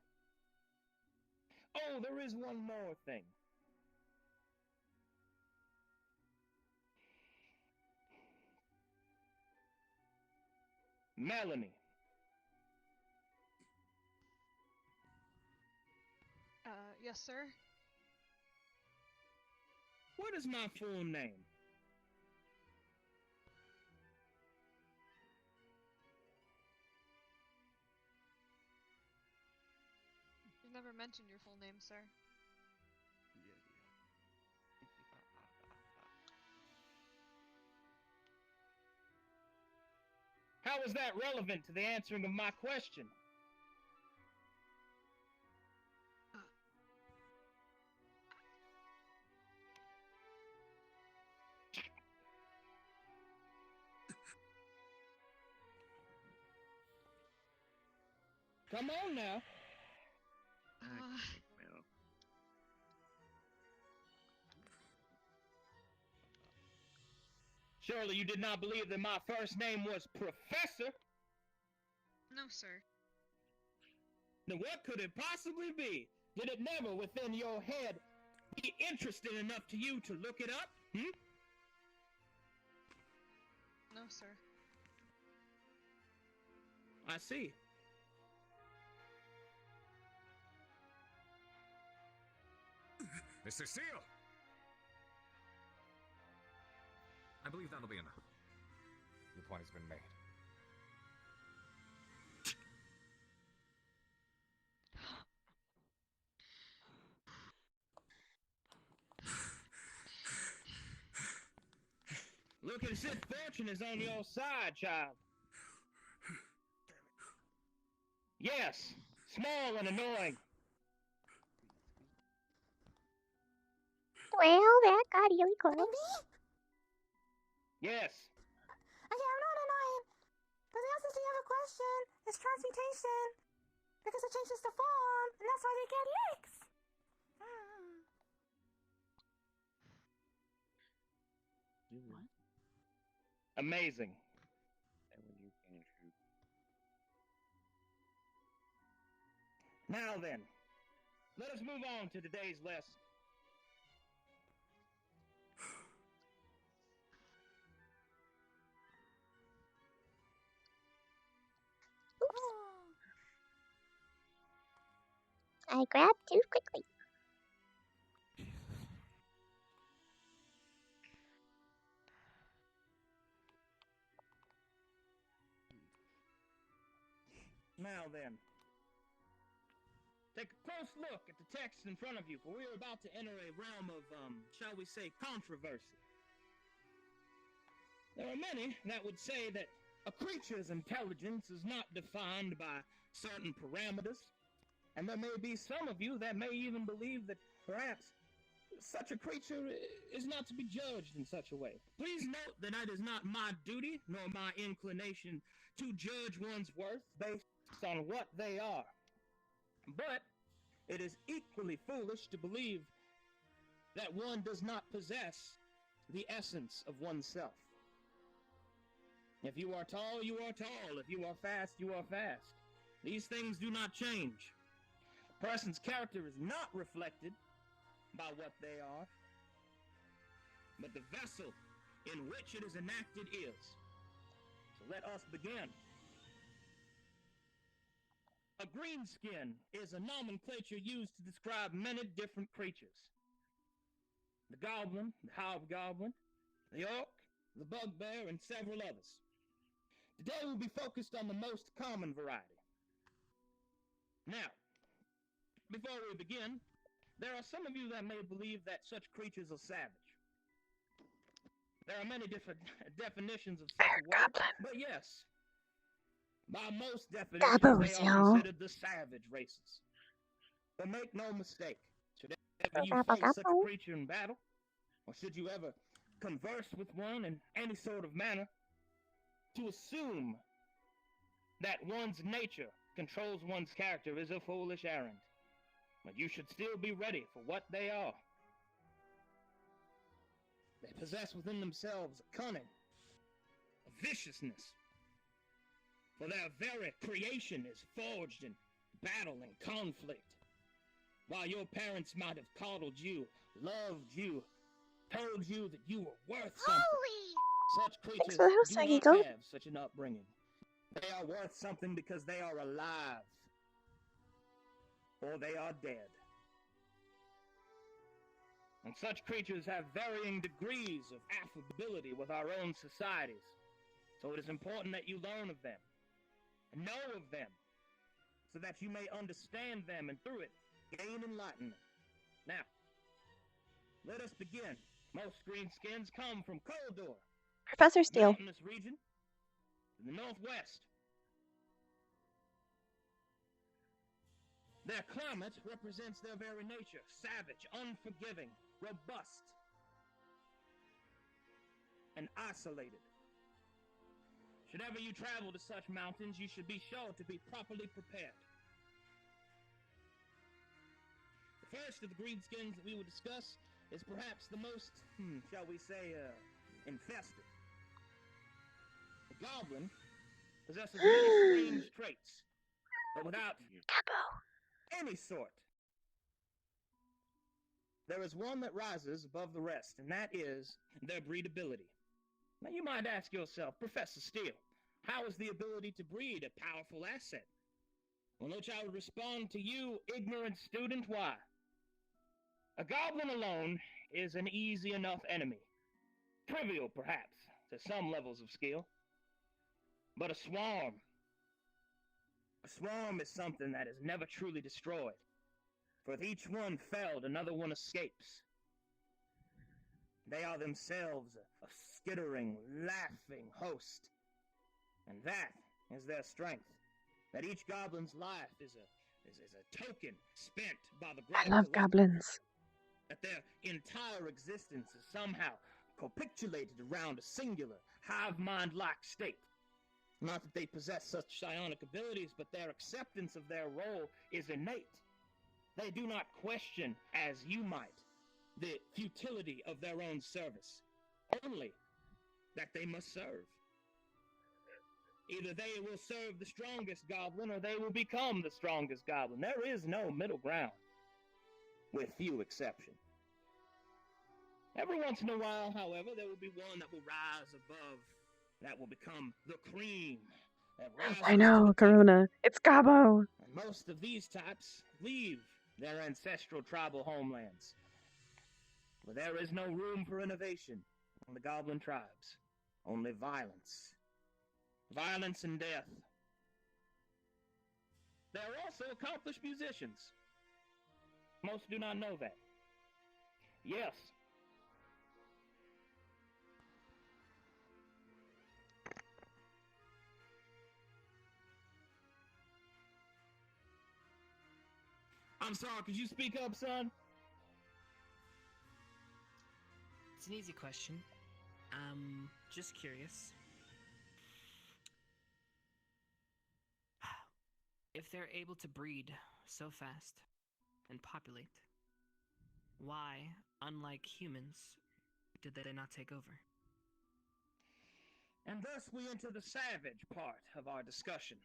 Oh, there is one more thing. Melanie. Yes, sir? What is my full name? You've never mentioned your full name, sir. How is that relevant to the answering of my question? Come on now. Surely you did not believe that my first name was Professor? No, sir. Then what could it possibly be? Did it never within your head be interesting enough to you to look it up? No, sir. I see. Mr. Steele! I believe that'll be enough. Your point has been made. Look as if fortune is on your side, child. Yes, small and annoying. Well, that got really close. Yes. Okay, I'm not annoying. But they also do have a question. It's transmutation. Because it changes the form, and that's why they get licks. What? Amazing. Now then, let us move on to today's lesson. I grabbed too quickly. Now then, take a close look at the text in front of you, for we are about to enter a realm of, shall we say, controversy. There are many that would say that a creature's intelligence is not defined by certain parameters, and there may be some of you that may even believe that perhaps such a creature is not to be judged in such a way. Please note that it is not my duty nor my inclination to judge one's worth based on what they are. But it is equally foolish to believe that one does not possess the essence of oneself. If you are tall, you are tall. If you are fast, you are fast. These things do not change. A person's character is not reflected by what they are, but the vessel in which it is enacted is. So let us begin. A greenskin is a nomenclature used to describe many different creatures. The goblin, the hobgoblin, the orc, the bugbear, and several others. Today we'll be focused on the most common variety. Now, before we begin, there are some of you that may believe that such creatures are savage. There are many different definitions of such a word, but yes, by most definitions, they are considered the savage races. But make no mistake, should ever you face such a creature in battle, or should you ever converse with one in any sort of manner, to assume that one's nature controls one's character is a foolish errand. But you should still be ready for what they are. They possess within themselves a cunning, a viciousness, for their very creation is forged in battle and conflict. While your parents might have coddled you, loved you, told you that you were worth something, such creatures do not have such an upbringing. They are worth something because they are alive, or they are dead. And such creatures have varying degrees of affability with our own societies. So it is important that you learn of them, and know of them, so that you may understand them and through it gain enlightenment. Now, let us begin. Most greenskins come from Coldor, Professor Steele. mountainous region in the northwest. Their climate represents their very nature: savage, unforgiving, robust, and isolated. Should ever you travel to such mountains, you should be sure to be properly prepared. The first of the greenskins that we will discuss is perhaps the most, shall we say, infested. The goblin possesses many strange traits, but without any sort. There is one that rises above the rest, and that is their breedability. Now you might ask yourself, Professor Steele, how is the ability to breed a powerful asset? On which I would respond to you, ignorant student, why? A goblin alone is an easy enough enemy. Trivial, perhaps, to some levels of skill. But a swarm is something that is never truly destroyed. For with each one felled, another one escapes. They are themselves a skittering, laughing host. And that is their strength. That each goblin's life is a token spent by the great I love collective. goblins. That their entire existence is somehow capitulated around a singular, hive-mind-like state. Not that they possess such psionic abilities, but their acceptance of their role is innate. They do not question, as you might, the futility of their own service, only that they must serve. Either they will serve the strongest goblin, or they will become the strongest goblin. There is no middle ground, with few exceptions. Every once in a while, however, there will be one that will rise above, that will become the cream. That rises I know, Karuna. It's Gabo. And most of these types leave their ancestral tribal homelands. But there is no room for innovation in the goblin tribes. Only violence. Violence and death. They are also accomplished musicians. Most do not know that. Yes. I'm sorry, could you speak up, son? It's an easy question. Just curious. If they're able to breed so fast and populate, why, unlike humans, did they not take over? And thus we enter the savage part of our discussion.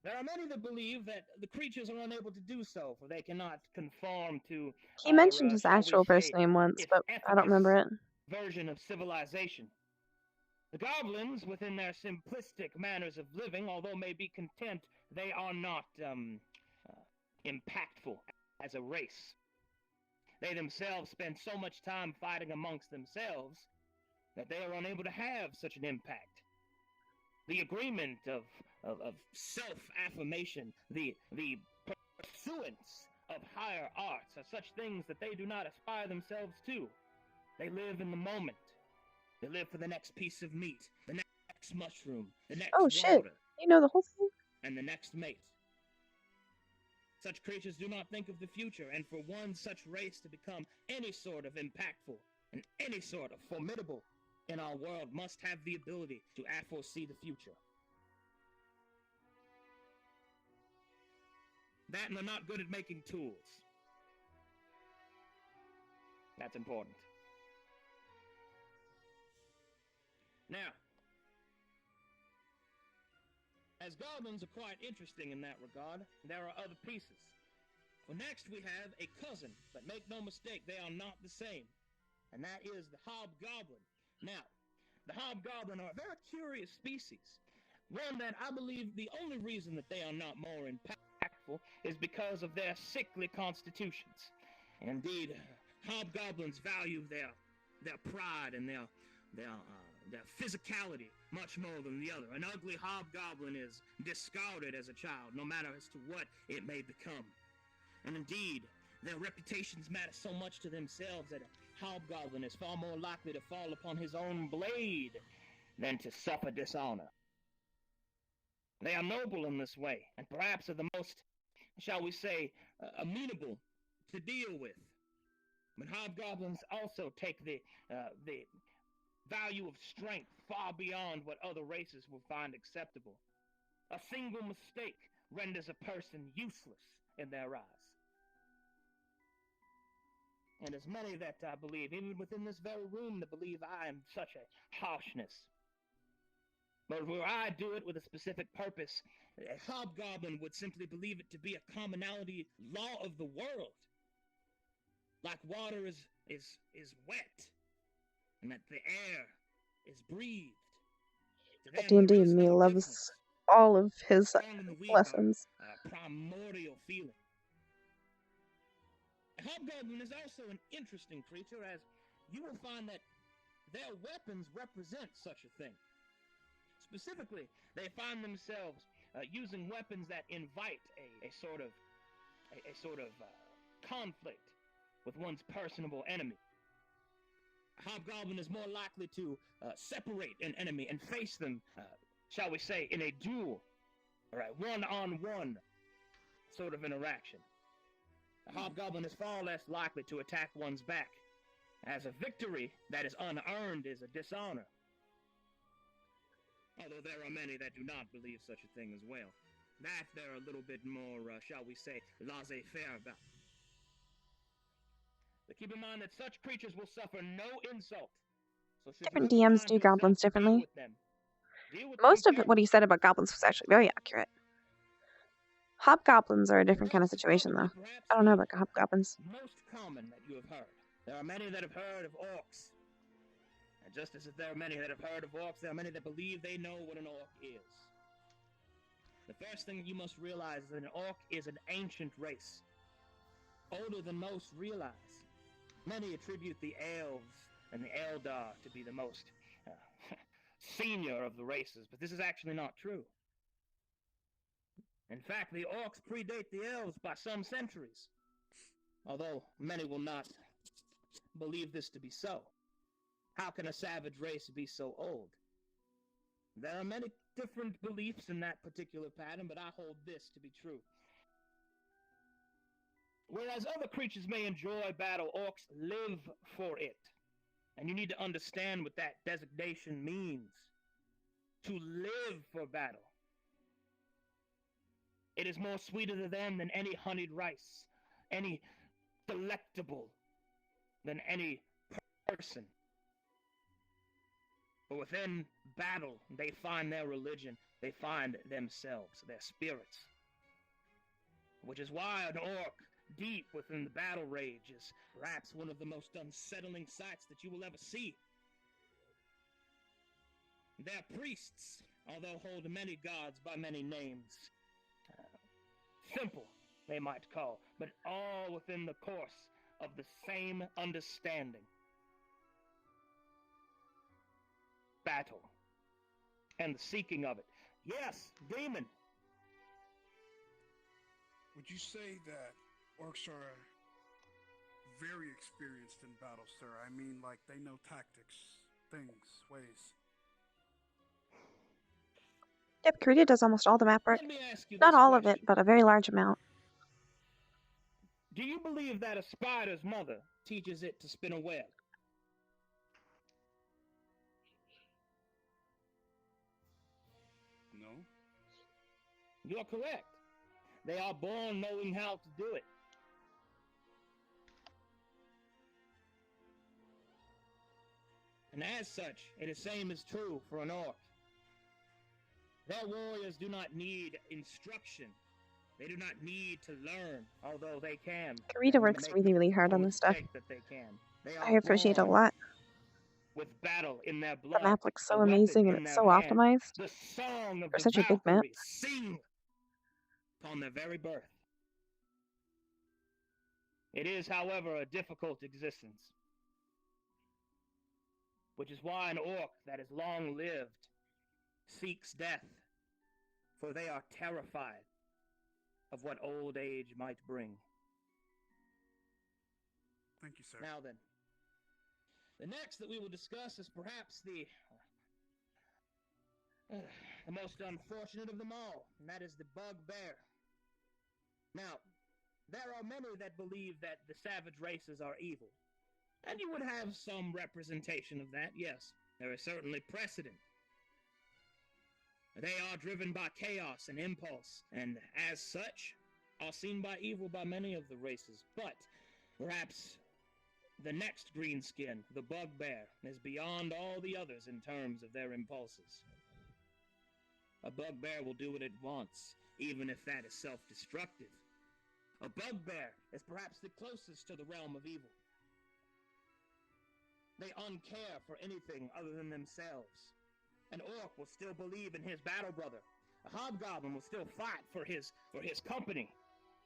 There are many that believe that the creatures are unable to do so, for they cannot conform to He mentioned his shall we actual first say, name once, if but I don't remember it. version of civilization. The goblins, within their simplistic manners of living, although may be content, they are not impactful as a race. They themselves spend so much time fighting amongst themselves that they are unable to have such an impact. The agreement of self-affirmation, the pursuance of higher arts are such things that they do not aspire themselves to. They live in the moment. They live for the next piece of meat, the next mushroom, the next Oh shit! water, You know the whole thing? and the next mate. Such creatures do not think of the future, and for one such race to become any sort of impactful and any sort of formidable in our world must have the ability to foresee the future. That and they're not good at making tools. That's important. Now, as goblins are quite interesting in that regard, there are other pieces. Well, next we have a cousin, but make no mistake, they are not the same. And that is the hobgoblin. Now, the hobgoblin are a very curious species. One that I believe the only reason that they are not more impactful is because of their sickly constitutions. Indeed, hobgoblins value their pride and their physicality much more than the other. An ugly hobgoblin is discarded as a child, no matter as to what it may become. And indeed, their reputations matter so much to themselves that a hobgoblin is far more likely to fall upon his own blade than to suffer dishonor. They are noble in this way, and perhaps are the most, shall we say, amenable to deal with. But hobgoblins also take the value of strength far beyond what other races will find acceptable. A single mistake renders a person useless in their eyes. And as many that I believe, even within this very room, that believe I am such a harshness. But were I do it with a specific purpose, a hobgoblin would simply believe it to be a commonality law of the world. Like water is wet, and that the air is breathed. To At them, there D&D, is and he no loves difference. all of his Strong and the weak lessons. are a primordial feeling. A hobgoblin is also an interesting creature, as you will find that their weapons represent such a thing. Specifically, they find themselves using weapons that invite a sort of conflict with one's personable enemy. A hobgoblin is more likely to separate an enemy and face them, shall we say, in a duel, or a one-on-one sort of interaction. A hobgoblin is far less likely to attack one's back, as a victory that is unearned is a dishonor. Although there are many that do not believe such a thing as well. That they're a little bit more, shall we say, laissez-faire about. But keep in mind that such creatures will suffer no insult. So should Different you ever DMs find do yourself goblins to deal differently. with them, deal with Most them of what he said about goblins was actually very accurate. Hobgoblins are a different kind of situation, though. I don't know about hobgoblins. most common that you have heard. There are many that have heard of orcs. And just as there are many that have heard of orcs, there are many that believe they know what an orc is. The first thing you must realize is that an orc is an ancient race, older than most realize. Many attribute the elves and the eldar to be the most senior of the races, but this is actually not true. In fact, the orcs predate the elves by some centuries, although many will not believe this to be so. How can a savage race be so old? There are many different beliefs in that particular pattern, but I hold this to be true. Whereas other creatures may enjoy battle, orcs live for it. And you need to understand what that designation means. To live for battle. It is more sweeter to them than any honeyed rice, any delectable than any person. But within battle, they find their religion, they find themselves, their spirits. Which is why an orc, deep within the battle rage, is perhaps one of the most unsettling sights that you will ever see. Their priests, although hold many gods by many names, simple, they might call, but all within the course of the same understanding. Battle. And the seeking of it. Yes, demon. Would you say that orcs are very experienced in battle, sir? I mean, like, they know tactics, things, ways. Yep, Caricademy does almost all the map work. Let me ask you Not this all of question. it, but a very large amount. Do you believe that a spider's mother teaches it to spin a web? No. You are correct. They are born knowing how to do it. And as such, the same is true for an orc. Their warriors do not need instruction. They do not need to learn, although they can. Caricademy works really, really hard on this stuff. That they can. They I are appreciate it a born lot. with battle in their The blood. map looks so a weapon amazing and in it's their so hand. optimized The song of for the such a big map. Valkyries sing upon their very birth. It is, however, a difficult existence, which is why an orc that is long-lived seeks death, for they are terrified of what old age might bring. Thank you, sir. Now then, the next that we will discuss is perhaps the most unfortunate of them all, and that is the bugbear. Now, there are many that believe that the savage races are evil, and you would have some representation of that, yes. There is certainly precedent. They are driven by chaos and impulse, and as such, are seen by evil by many of the races. But perhaps the next greenskin, the bugbear, is beyond all the others in terms of their impulses. A bugbear will do what it wants, even if that is self-destructive. A bugbear is perhaps the closest to the realm of evil. They uncare for anything other than themselves. An orc will still believe in his battle brother. A hobgoblin will still fight for his company.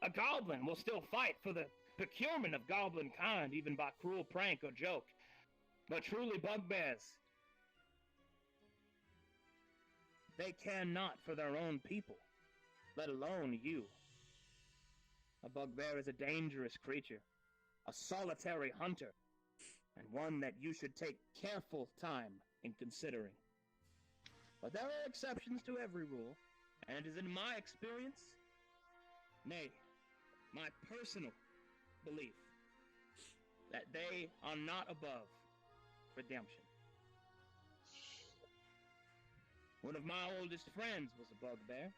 A goblin will still fight for the procurement of goblin kind, even by cruel prank or joke. But truly bugbears, they care not for their own people, let alone you. A bugbear is a dangerous creature, a solitary hunter, and one that you should take careful time in considering. But there are exceptions to every rule, and it is in my experience, nay, my personal belief, that they are not above redemption. One of my oldest friends was a bugbear.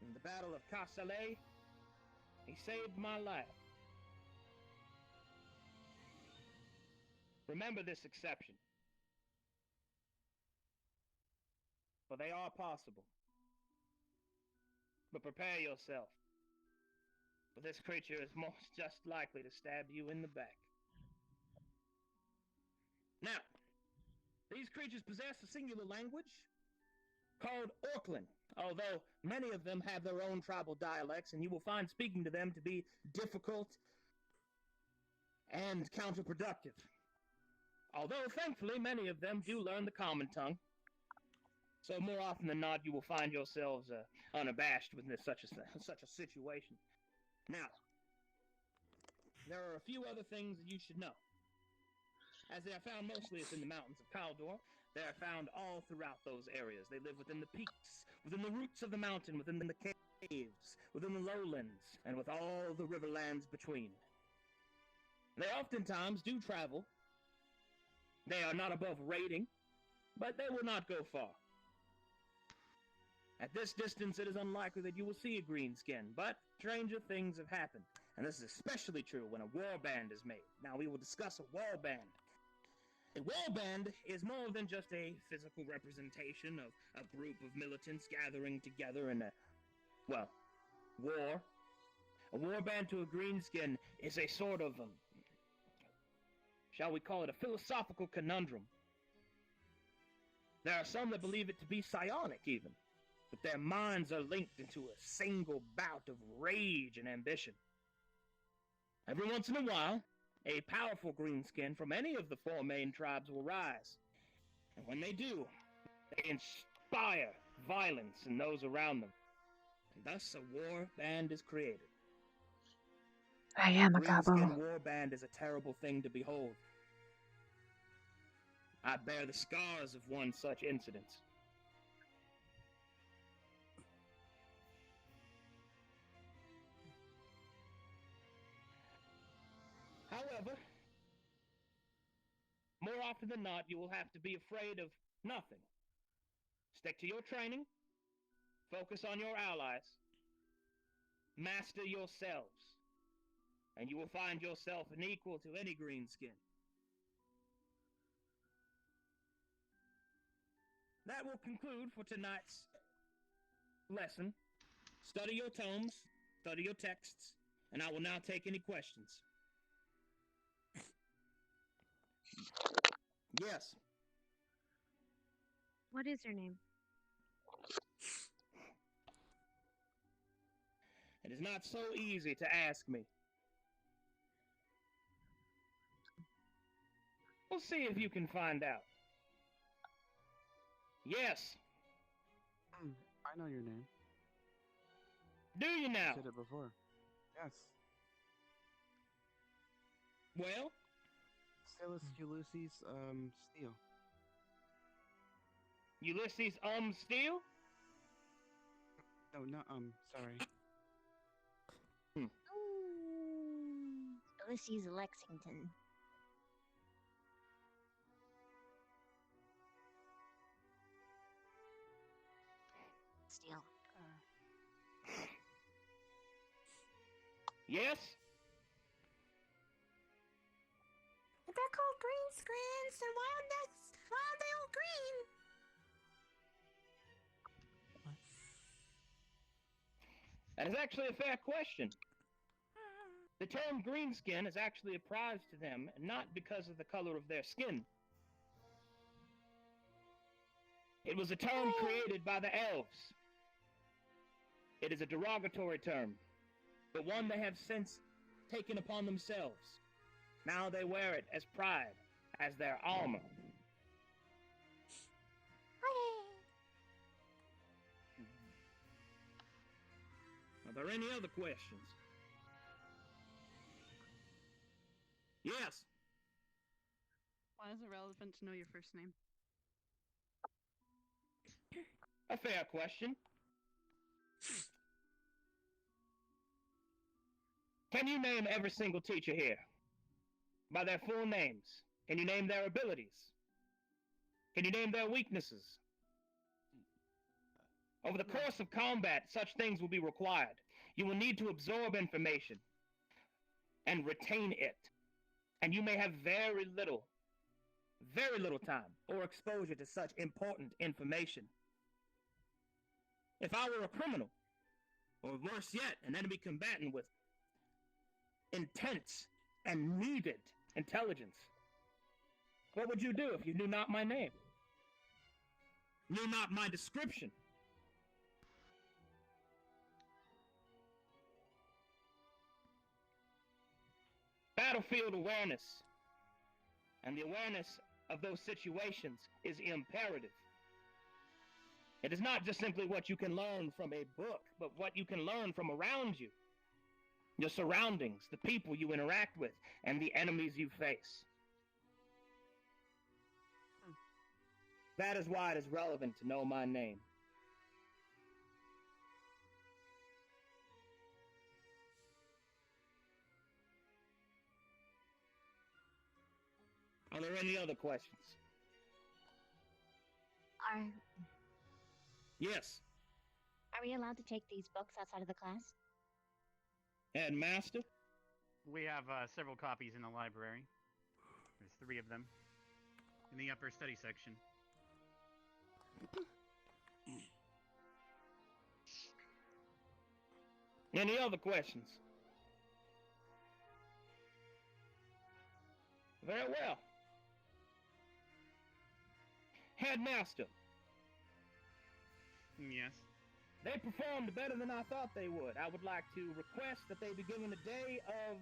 In the Battle of Castellet, he saved my life. Remember this exception, for they are possible. But prepare yourself, for this creature is most just likely to stab you in the back. Now, these creatures possess a singular language called Orclan, although many of them have their own tribal dialects, and you will find speaking to them to be difficult and counterproductive. Although, thankfully, many of them do learn the common tongue. So more often than not, you will find yourselves unabashed with such a situation. Now, there are a few other things that you should know. As they are found mostly in the mountains of Kaldor, they are found all throughout those areas. They live within the peaks, within the roots of the mountain, within the caves, within the lowlands, and with all the riverlands between. They oftentimes do travel. They are not above raiding, but they will not go far. At this distance, it is unlikely that you will see a greenskin, but stranger things have happened, and this is especially true when a warband is made. Now, we will discuss a warband. A warband is more than just a physical representation of a group of militants gathering together in a, well, war. A warband to a greenskin is a sort of, shall we call it a philosophical conundrum. There are some that believe it to be psionic, even, but their minds are linked into a single bout of rage and ambition. Every once in a while, a powerful greenskin from any of the four main tribes will rise. And when they do, they inspire violence in those around them. And thus a war band is created. I am a Greenskin gobble. war band is a terrible thing to behold. I bear the scars of one such incident. However, more often than not, you will have to be afraid of nothing. Stick to your training, focus on your allies, master yourselves, and you will find yourself an equal to any greenskin. That will conclude for tonight's lesson. Study your tomes, study your texts, and I will now take any questions. Yes. What is your name? It is not so easy to ask me. We'll see if you can find out. Yes. I know your name. Do you now? I said it before. Yes. Well? Silas Ulysses, Steele. Ulysses, Steele? No, not, sorry. Ulysses Lexington. Steele. Yes? They're called green screens, and why are they all green? That is actually a fair question. The term greenskin is actually a prize to them, not because of the color of their skin. It was a term created by the elves. It is a derogatory term, but one they have since taken upon themselves. Now they wear it as pride, as their armor. Are there any other questions? Yes. Why is it relevant to know your first name? A fair question. Can you name every single teacher here? By their full names? Can you name their abilities? Can you name their weaknesses? Over the course of combat, such things will be required. You will need to absorb information and retain it. And you may have very little time or exposure to such important information. If I were a criminal, or worse yet, an enemy combatant with intense and needed intelligence, what would you do if you knew not my name? Knew not my description? Battlefield awareness and the awareness of those situations is imperative. It is not just simply what you can learn from a book, but what you can learn from around you. Your surroundings, the people you interact with, and the enemies you face. That is why it is relevant to know my name. Are there any other questions? Yes. Are we allowed to take these books outside of the class? Headmaster? We have several copies in the library. There's 3 of them in the upper study section. Any other questions? Very well. Headmaster. Yes. They performed better than I thought they would. I would like to request that they be given a day of,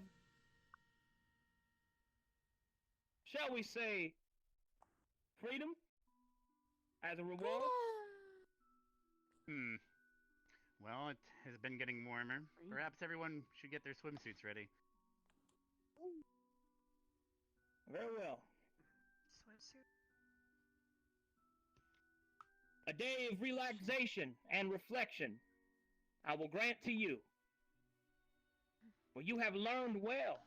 shall we say, freedom as a reward. Well, it has been getting warmer. Perhaps everyone should get their swimsuits ready. Very well. Swimsuit? A day of relaxation and reflection I will grant to you. For you have learned well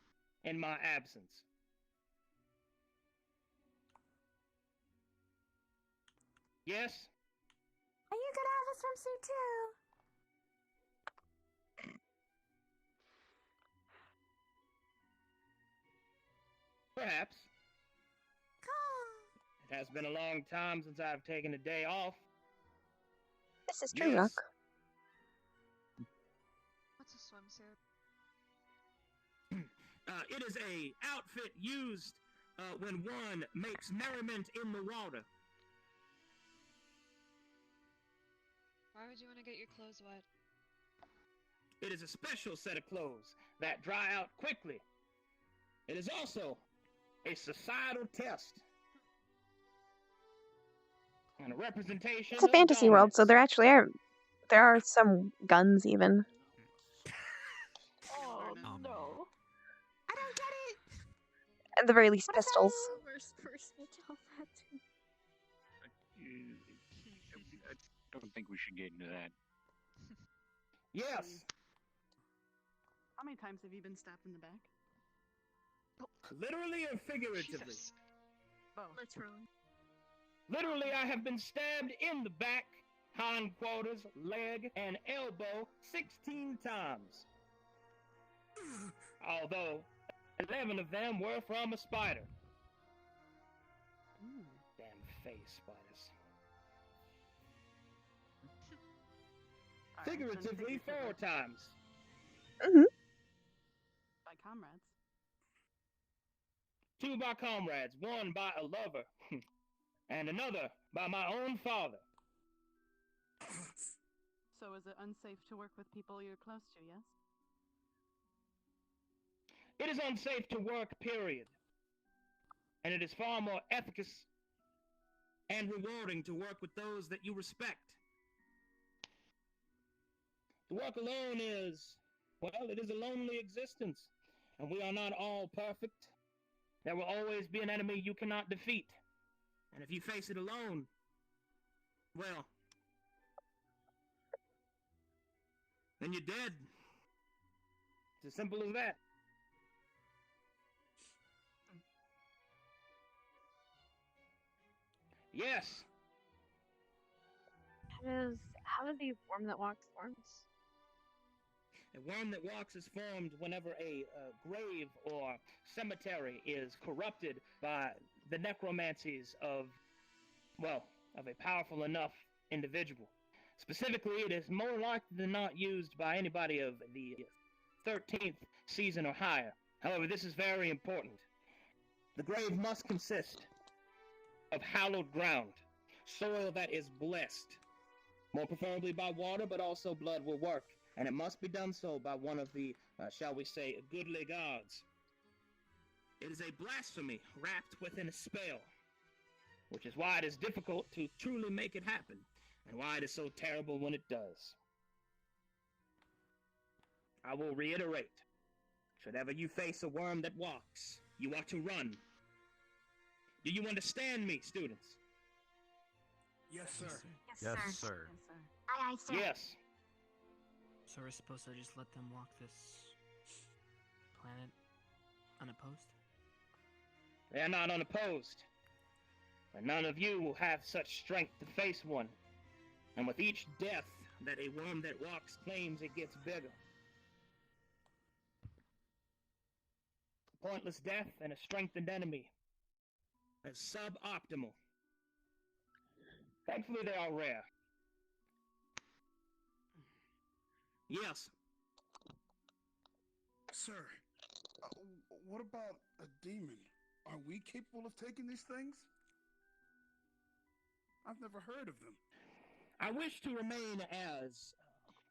in my absence. Yes? Are you gonna have a swimsuit too? Perhaps. Cool. It has been a long time since I've taken a day off. This is true, Rock. What's a swimsuit? It is a outfit used when one makes merriment in the water. Why would you want to get your clothes wet? It is a special set of clothes that dry out quickly. It is also a societal test. And a representation It's a of fantasy world, so dominance. there are some guns even. Oh no. I don't get it. At the very least, What does that pistols. mean? Worst person to tell that to. I don't think we should get into that. Yes, How many times have you been stabbed in the back? literally and figuratively. Jesus. Oh, literally. Literally, I have been stabbed in the back, hindquarters, leg, and elbow 16 times. Although 11 of them were from a spider. Damn face spiders. figuratively 4 times. Mm-hmm. By comrades. 2 by comrades, 1 by a lover, and another by my own father. So is it unsafe to work with people you're close to, yes? It is unsafe to work, period. And it is far more efficacious and rewarding to work with those that you respect. To work alone is, well, it is a lonely existence, and we are not all perfect. There will always be an enemy you cannot defeat. And if you face it alone, well, then you're dead. It's as simple as that. Yes. How does the worm that walks forms? A worm that walks is formed whenever a grave or cemetery is corrupted by the necromancies of a powerful enough individual. Specifically, it is more likely than not used by anybody of the 13th season or higher. However, this is very important. The grave must consist of hallowed ground, soil that is blessed, more preferably by water, but also blood will work. And it must be done so by one of the, shall we say, goodly gods. It is a blasphemy wrapped within a spell, which is why it is difficult to truly make it happen, and why it is so terrible when it does. I will reiterate, should ever you face a worm that walks, you ought to run. Do you understand me, students? Yes, sir. Yes, sir. Aye, aye, sir. Yes. So we're supposed to just let them walk this planet unopposed? They are not unopposed. But none of you will have such strength to face one. And with each death that a worm that walks claims, it gets bigger. A pointless death and a strengthened enemy is suboptimal. Thankfully, they are rare. Yes. Sir, what about a demon? Are we capable of taking these things? I've never heard of them. I wish to remain as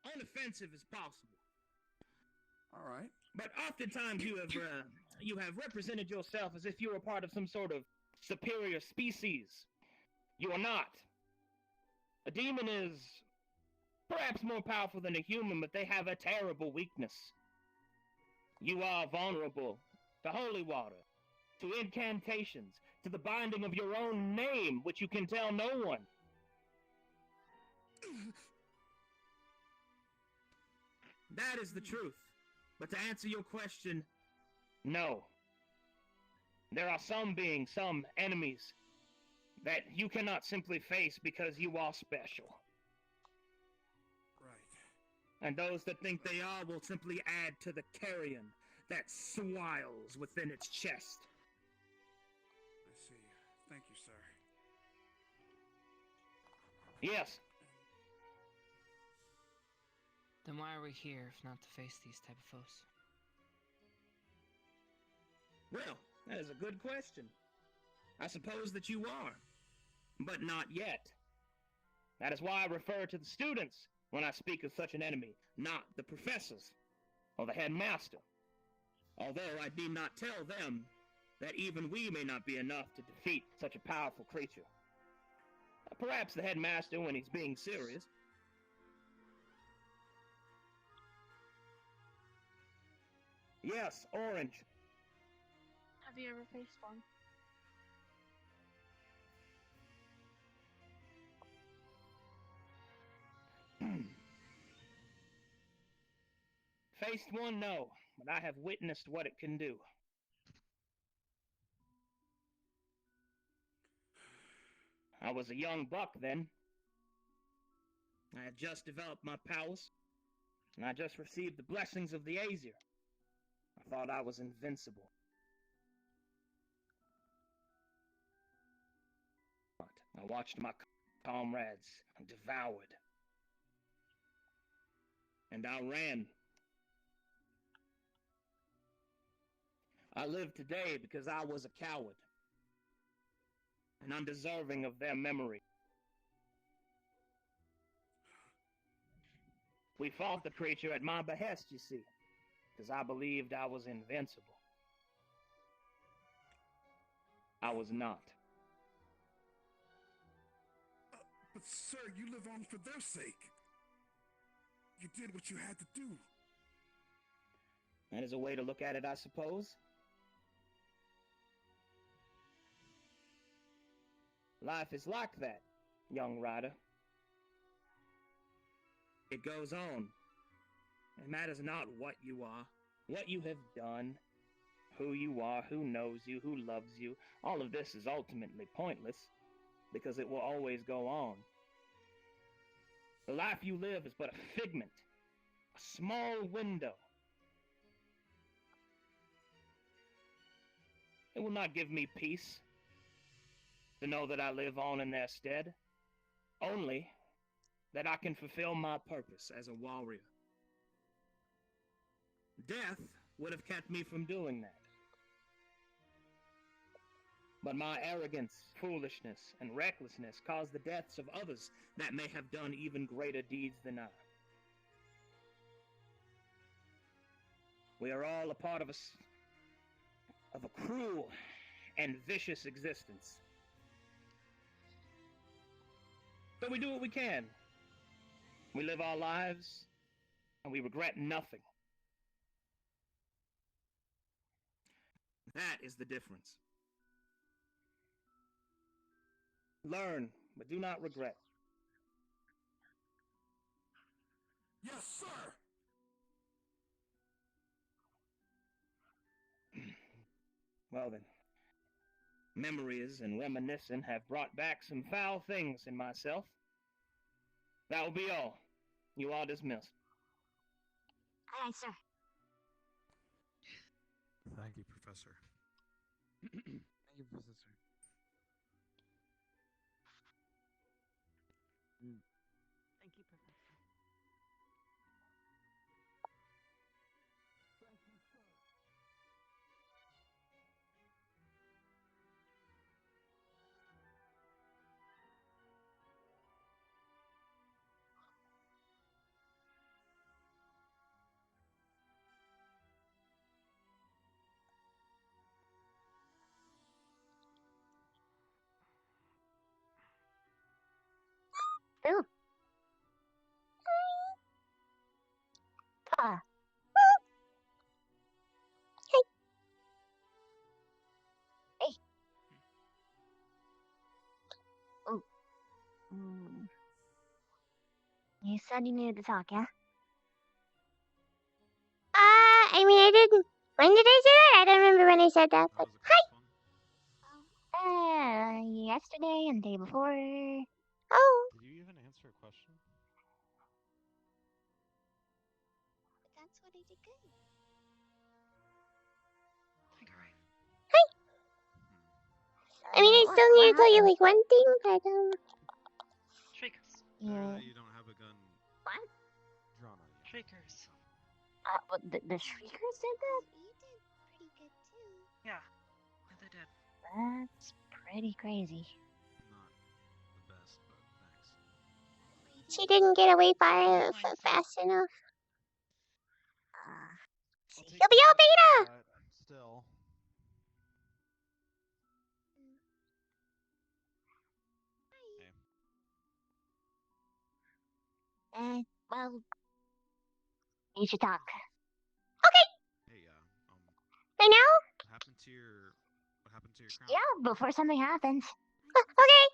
unoffensive as possible. All right. But oftentimes you have represented yourself as if you were part of some sort of superior species. You are not. A demon is perhaps more powerful than a human, but they have a terrible weakness. You are vulnerable to holy water, to incantations, to the binding of your own name, which you can tell no one. That is the truth. But to answer your question, no. There are some beings, some enemies, that you cannot simply face because you are special. Right. And those that think they are will simply add to the carrion that swiles within its chest. I see. Thank you, sir. Yes. Then why are we here if not to face these type of foes? Well, that is a good question. I suppose that you are, but not yet. That is why I refer to the students when I speak of such an enemy, not the professors or the headmaster. Although I need not tell them that even we may not be enough to defeat such a powerful creature. Perhaps the headmaster when he's being serious. Yes, orange. Have you ever faced one? Faced one, no, but I have witnessed what it can do. I was a young buck then. I had just developed my powers, and I just received the blessings of the Aesir. I thought I was invincible. But I watched my comrades devoured. and I ran. I live today because I was a coward and undeserving of their memory. We fought the creature at my behest, you see, because I believed I was invincible. I was not. But sir, you live on for their sake. You did what you had to do. That is a way to look at it, I suppose. Life is like that, young rider. It goes on. It matters not what you are, what you have done, who you are, who knows you, who loves you. All of this is ultimately pointless, because it will always go on. The life you live is but a figment, a small window. It will not give me peace to know that I live on in their stead, only that I can fulfill my purpose as a warrior. Death would have kept me from doing that. But my arrogance, foolishness, and recklessness caused the deaths of others that may have done even greater deeds than I. We are all a part of a cruel and vicious existence. So we do what we can. We live our lives, and we regret nothing. That is the difference. Learn, but do not regret. Yes, sir! Well then, memories and reminiscing have brought back some foul things in myself. That will be all. You are dismissed. Aye, sir. Thank you, Professor. Thank you, Professor. Thank you, Professor. Ooh. Ah. Hey. Hey. Oh. You said you needed to talk, yeah? I mean, I didn't. When did I say that? I don't remember when I said that, but hi! Yesterday and the day before. Oh. Did you even answer a question? That's what I did good. Hi. I mean, I still need to tell you, like, one thing, but, Shriekers. Yeah. You don't have a gun What? drawn on you. Shriekers. The Shrieker said that? You did pretty good too. Yeah. Yeah, they did. That's pretty crazy. Not the best, but thanks. She didn't get away fast enough. You'll be all beta! Still. Well, you should talk. Okay! Hey, Right now? what happened to your crown? Yeah, before something happens. Okay!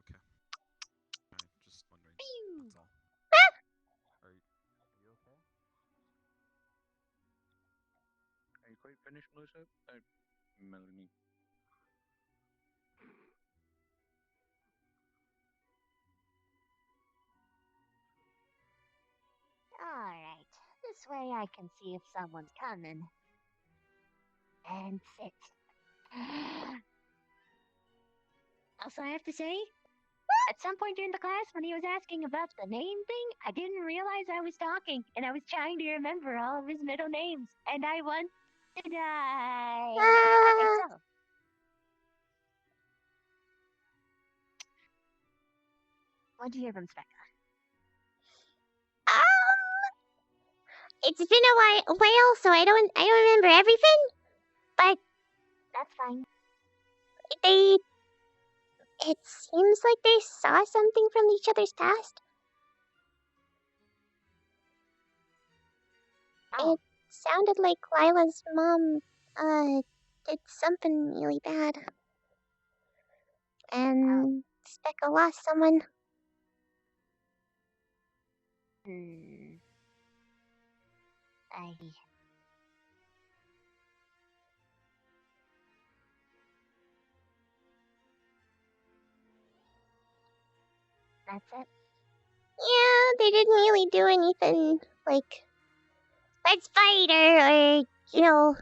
Okay. Alright, just wondering. That's all. Are you okay? Are you quite finished, Melissa? Melanie. Alright, this way I can see if someone's coming. And sit. Also, I have to say, At some point during the class, when he was asking about the name thing, I didn't realize I was talking, and I was trying to remember all of his middle names, and I want to die. Okay, so. What'd you hear from Specca? It's been a while, so I don't remember everything, but that's fine. It seems like they saw something from each other's past. Oh. It sounded like Lila's mom, did something really bad. And Specca lost someone. That's it? Yeah, they didn't really do anything, like, let's fight or you know,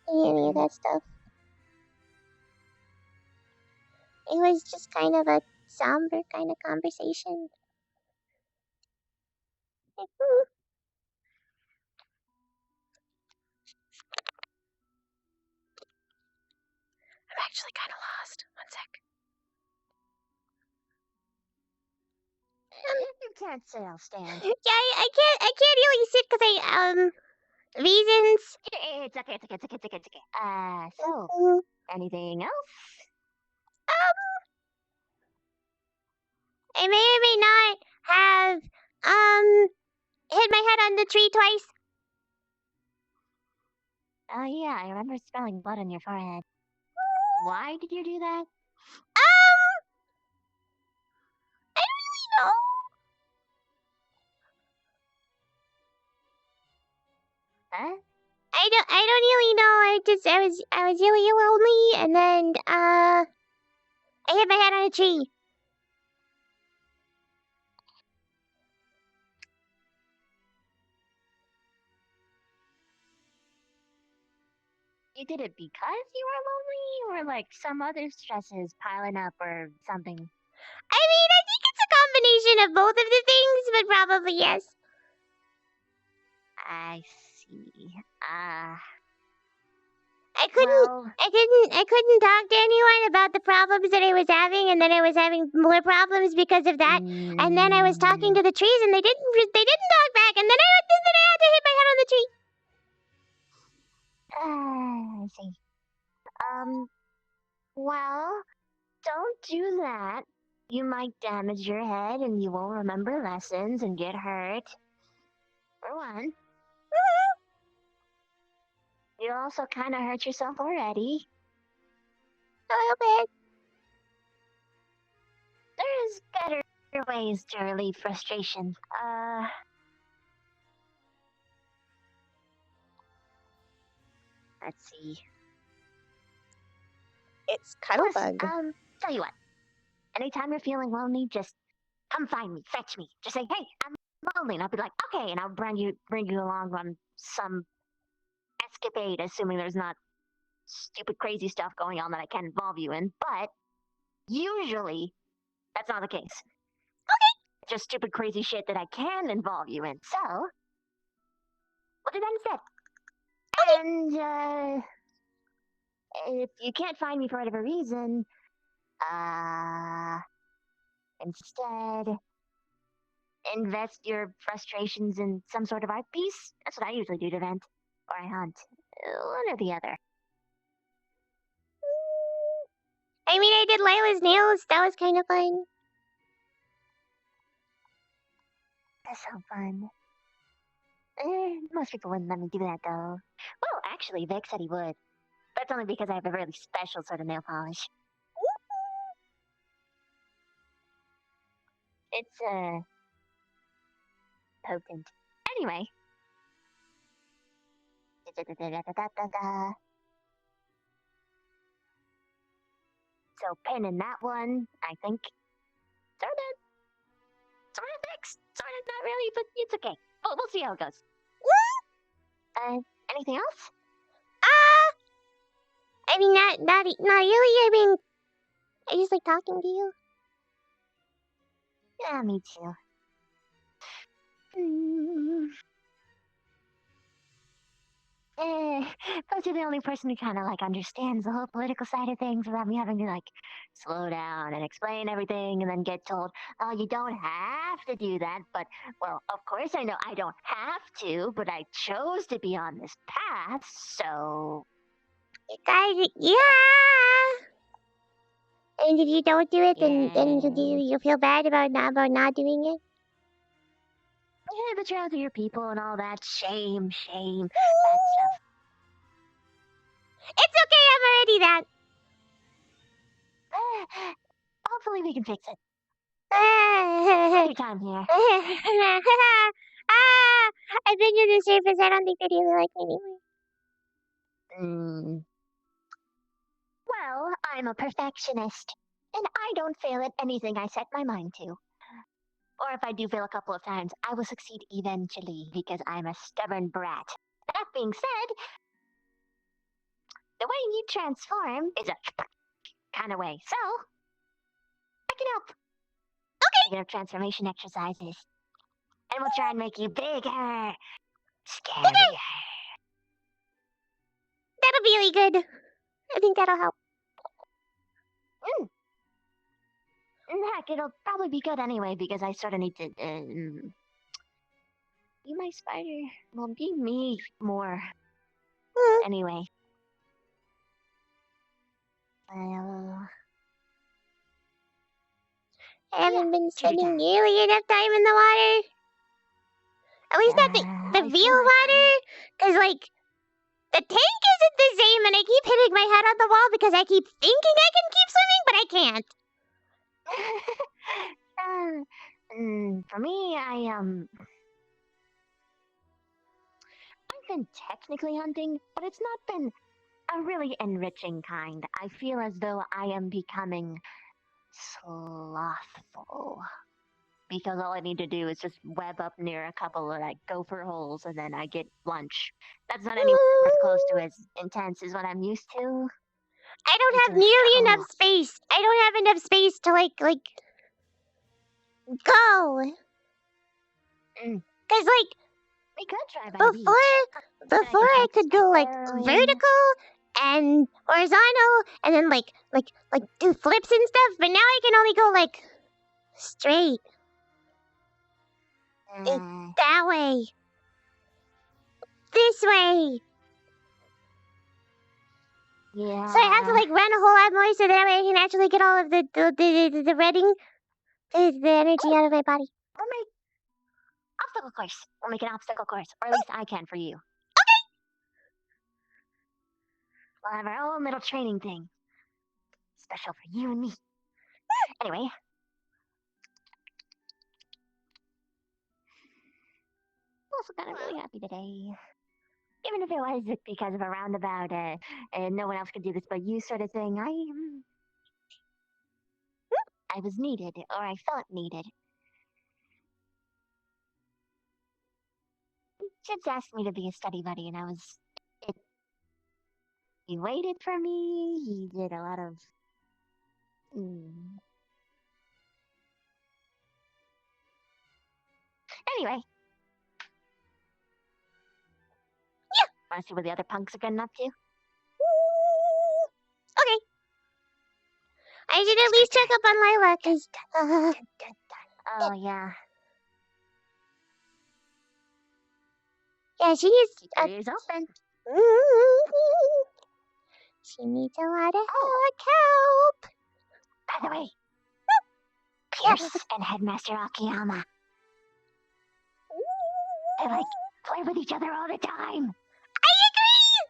any of that stuff. It was just kind of a somber kind of conversation. Like, I'm actually kind of lost. One sec. You can't sit, I'll stand. Yeah, I can't really sit because reasons. It's okay. So, anything else? I may or may not have, hit my head on the tree twice. Oh yeah, I remember smelling blood on your forehead. Why did you do that? I don't really know. Huh? I don't really know. I was really lonely, and then I hit my head on a tree. You did it because you were lonely, or like some other stresses piling up, or something? I mean, I think it's a combination of both of the things, but probably yes. I see. I couldn't talk to anyone about the problems that I was having, and then I was having more problems because of that. And then I was talking to the trees, and they didn't talk back. And then I had to hit my head on the tree. I see. Well, don't do that. You might damage your head, and you won't remember lessons and get hurt. For one. You also kind of hurt yourself already. A little bit. There's better ways to relieve frustration. Let's see. It's Cuddlebug. Tell you what. Anytime you're feeling lonely, just come find me, fetch me. Just say, hey, I'm lonely, and I'll be like, okay, and I'll bring you along on some escapade, assuming there's not stupid crazy stuff going on that I can't involve you in. But usually, that's not the case. Okay. Just stupid crazy shit that I can involve you in. So, we'll do that instead. Okay. And if you can't find me for whatever reason, instead invest your frustrations in some sort of art piece. That's what I usually do to vent. Or I hunt. One or the other. I mean, I did Lila's nails. That was kind of fun. That's so fun. Most people wouldn't let me do that, though. Well, actually, Vic said he would. That's only because I have a really special sort of nail polish. It's, potent. Anyway. So, pinning that one, I think. Sort of fixed. Sort of not really, but it's okay. We'll see how it goes. Anything else? I mean, not really. I mean, I just like talking to you. Yeah, me too. Mm. But you're the only person who kind of like understands the whole political side of things without me having to like slow down and explain everything and then get told, oh, you don't have to do that. But, well, of course I know I don't have to, but I chose to be on this path, so... You guys, yeah! And if you don't do it, then you feel bad about not doing it? Yeah, but you're out to your people and all that. Shame, that stuff. It's okay, I'm already that. Hopefully we can fix it. Take your time here. I've been to the surface. I don't think they really like me anymore. Well, I'm a perfectionist, and I don't fail at anything I set my mind to. Or if I do fail a couple of times, I will succeed eventually because I'm a stubborn brat. That being said, the way you transform is a kind of way, so I can help. Okay. Speaking of transformation exercises, and we'll try and make you bigger, scarier. Okay. That'll be really good. I think that'll help. Heck, it'll probably be good anyway because I sort of need to be my spider. Well, be me more. Anyway. I haven't been spending nearly enough time in the water. At least not the real water. Because, like, the tank isn't the same and I keep hitting my head on the wall because I keep thinking I can keep swimming, but I can't. For me, I've been technically hunting, but it's not been a really enriching kind. I feel as though I am becoming slothful. Because all I need to do is just web up near a couple of like gopher holes and then I get lunch. That's not anywhere close to as intense as what I'm used to. I don't have nearly enough space. I don't have enough space to like go. Cause like we could try by before I could go like vertical and horizontal and then like do flips and stuff, but now I can only go like straight. That way. This way. Yeah. So I have to like run a whole lot more so that way I can actually get all of the reading, the energy out of my body. We'll make obstacle course. We'll make an obstacle course, or at least I can for you. Okay. We'll have our own little training thing, special for you and me. Anyway. Also kind of really happy today. Even if it was because of a roundabout, and no one else could do this but you sort of thing, I was needed, or I felt needed. Chips asked me to be a study buddy, and I was... He waited for me, he did a lot of... Anyway. Yeah! Wanna see what the other punks are getting up to? Okay. I should at least check up on Lila, cause... Oh, yeah. Yeah, she needs... Ears open. She needs a lot of help. By the way, Pierce and Headmaster Akiyama. They like play with each other all the time. I agree!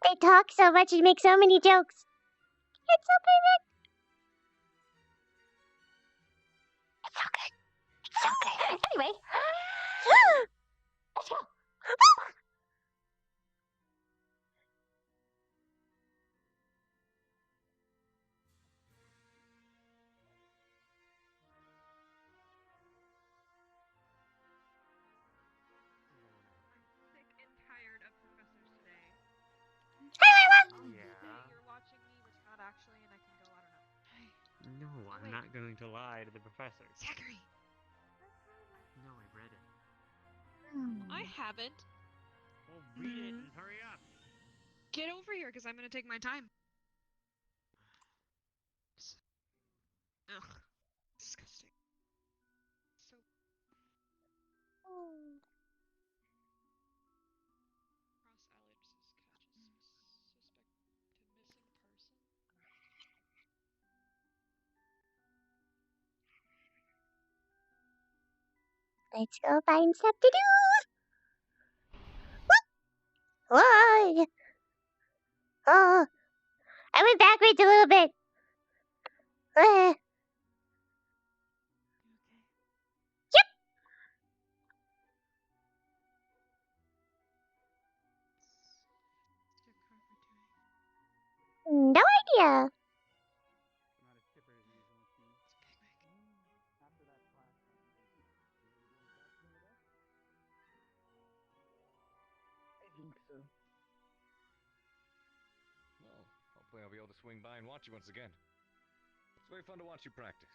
They talk so much and make so many jokes. It's so perfect. It's so good. It's so good. Anyway. Let's go. Hey, Lila! Yeah. You're watching me, but you're not actually, and I can go on No, I'm not going to lie to the professor. Zachary! No, I read it. I haven't. Well, read it and hurry up. Get over here, because I'm going to take my time. Ugh. Disgusting. So. Cross ellipses catches suspected missing person. Let's go find stuff to do. Whoa! Oh, I went backwards a little bit. Yep. No idea. I think so. Well, hopefully I'll be able to swing by and watch you once again. It's very fun to watch you practice.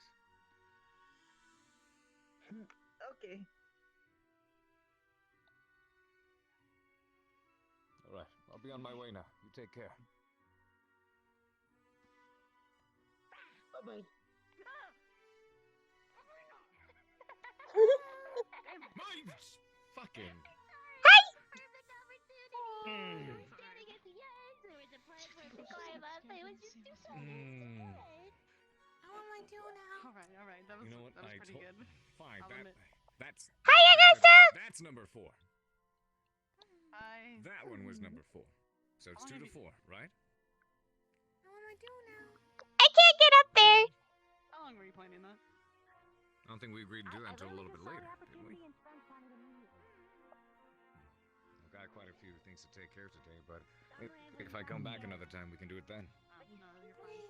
Okay. All right, I'll be on my way now. You take care. Bye-bye. My fucking. How am I doing now? Alright, that was, You know what? that was pretty good. Fine, I'll admit. that's. Hi, Augusta! That's number 4. Hi. That one was number 4. So it's 2 to 4, right? How am I doing now? I can't get up there. How long were you planning that? I don't think we agreed to do that until a little bit later, did we? I've got quite a few things to take care of today, but if I come back another time, we can do it then. No, you're fine.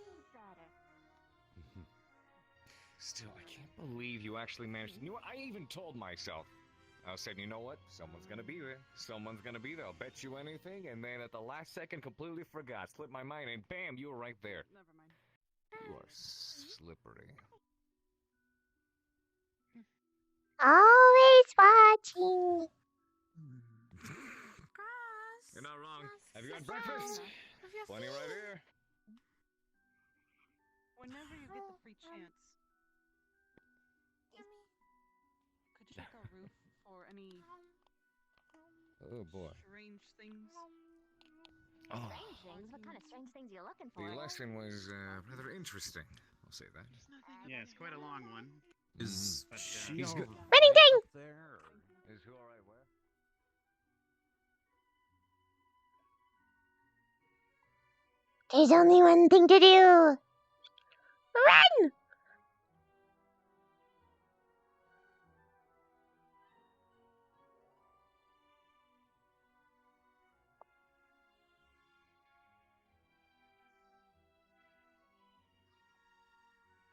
Still, I can't believe you actually managed to. You know what? I even told myself. I said, you know what? Someone's gonna be there. Someone's gonna be there. I'll bet you anything. And then at the last second, completely forgot. Slipped my mind, and bam, you were right there. Never mind. You are slippery. Always watching. You're not wrong. Have you had breakfast? Plenty right here. Whenever you get the free chance, could you check our roof for any Oh boy. strange things? Oh. Strange things? What kind of strange things are you looking for? The lesson was rather interesting. I'll say that. Yeah, it's quite a long one. Is But, he's good. Running thing! There. Is who all right where? There's only one thing to do. Run!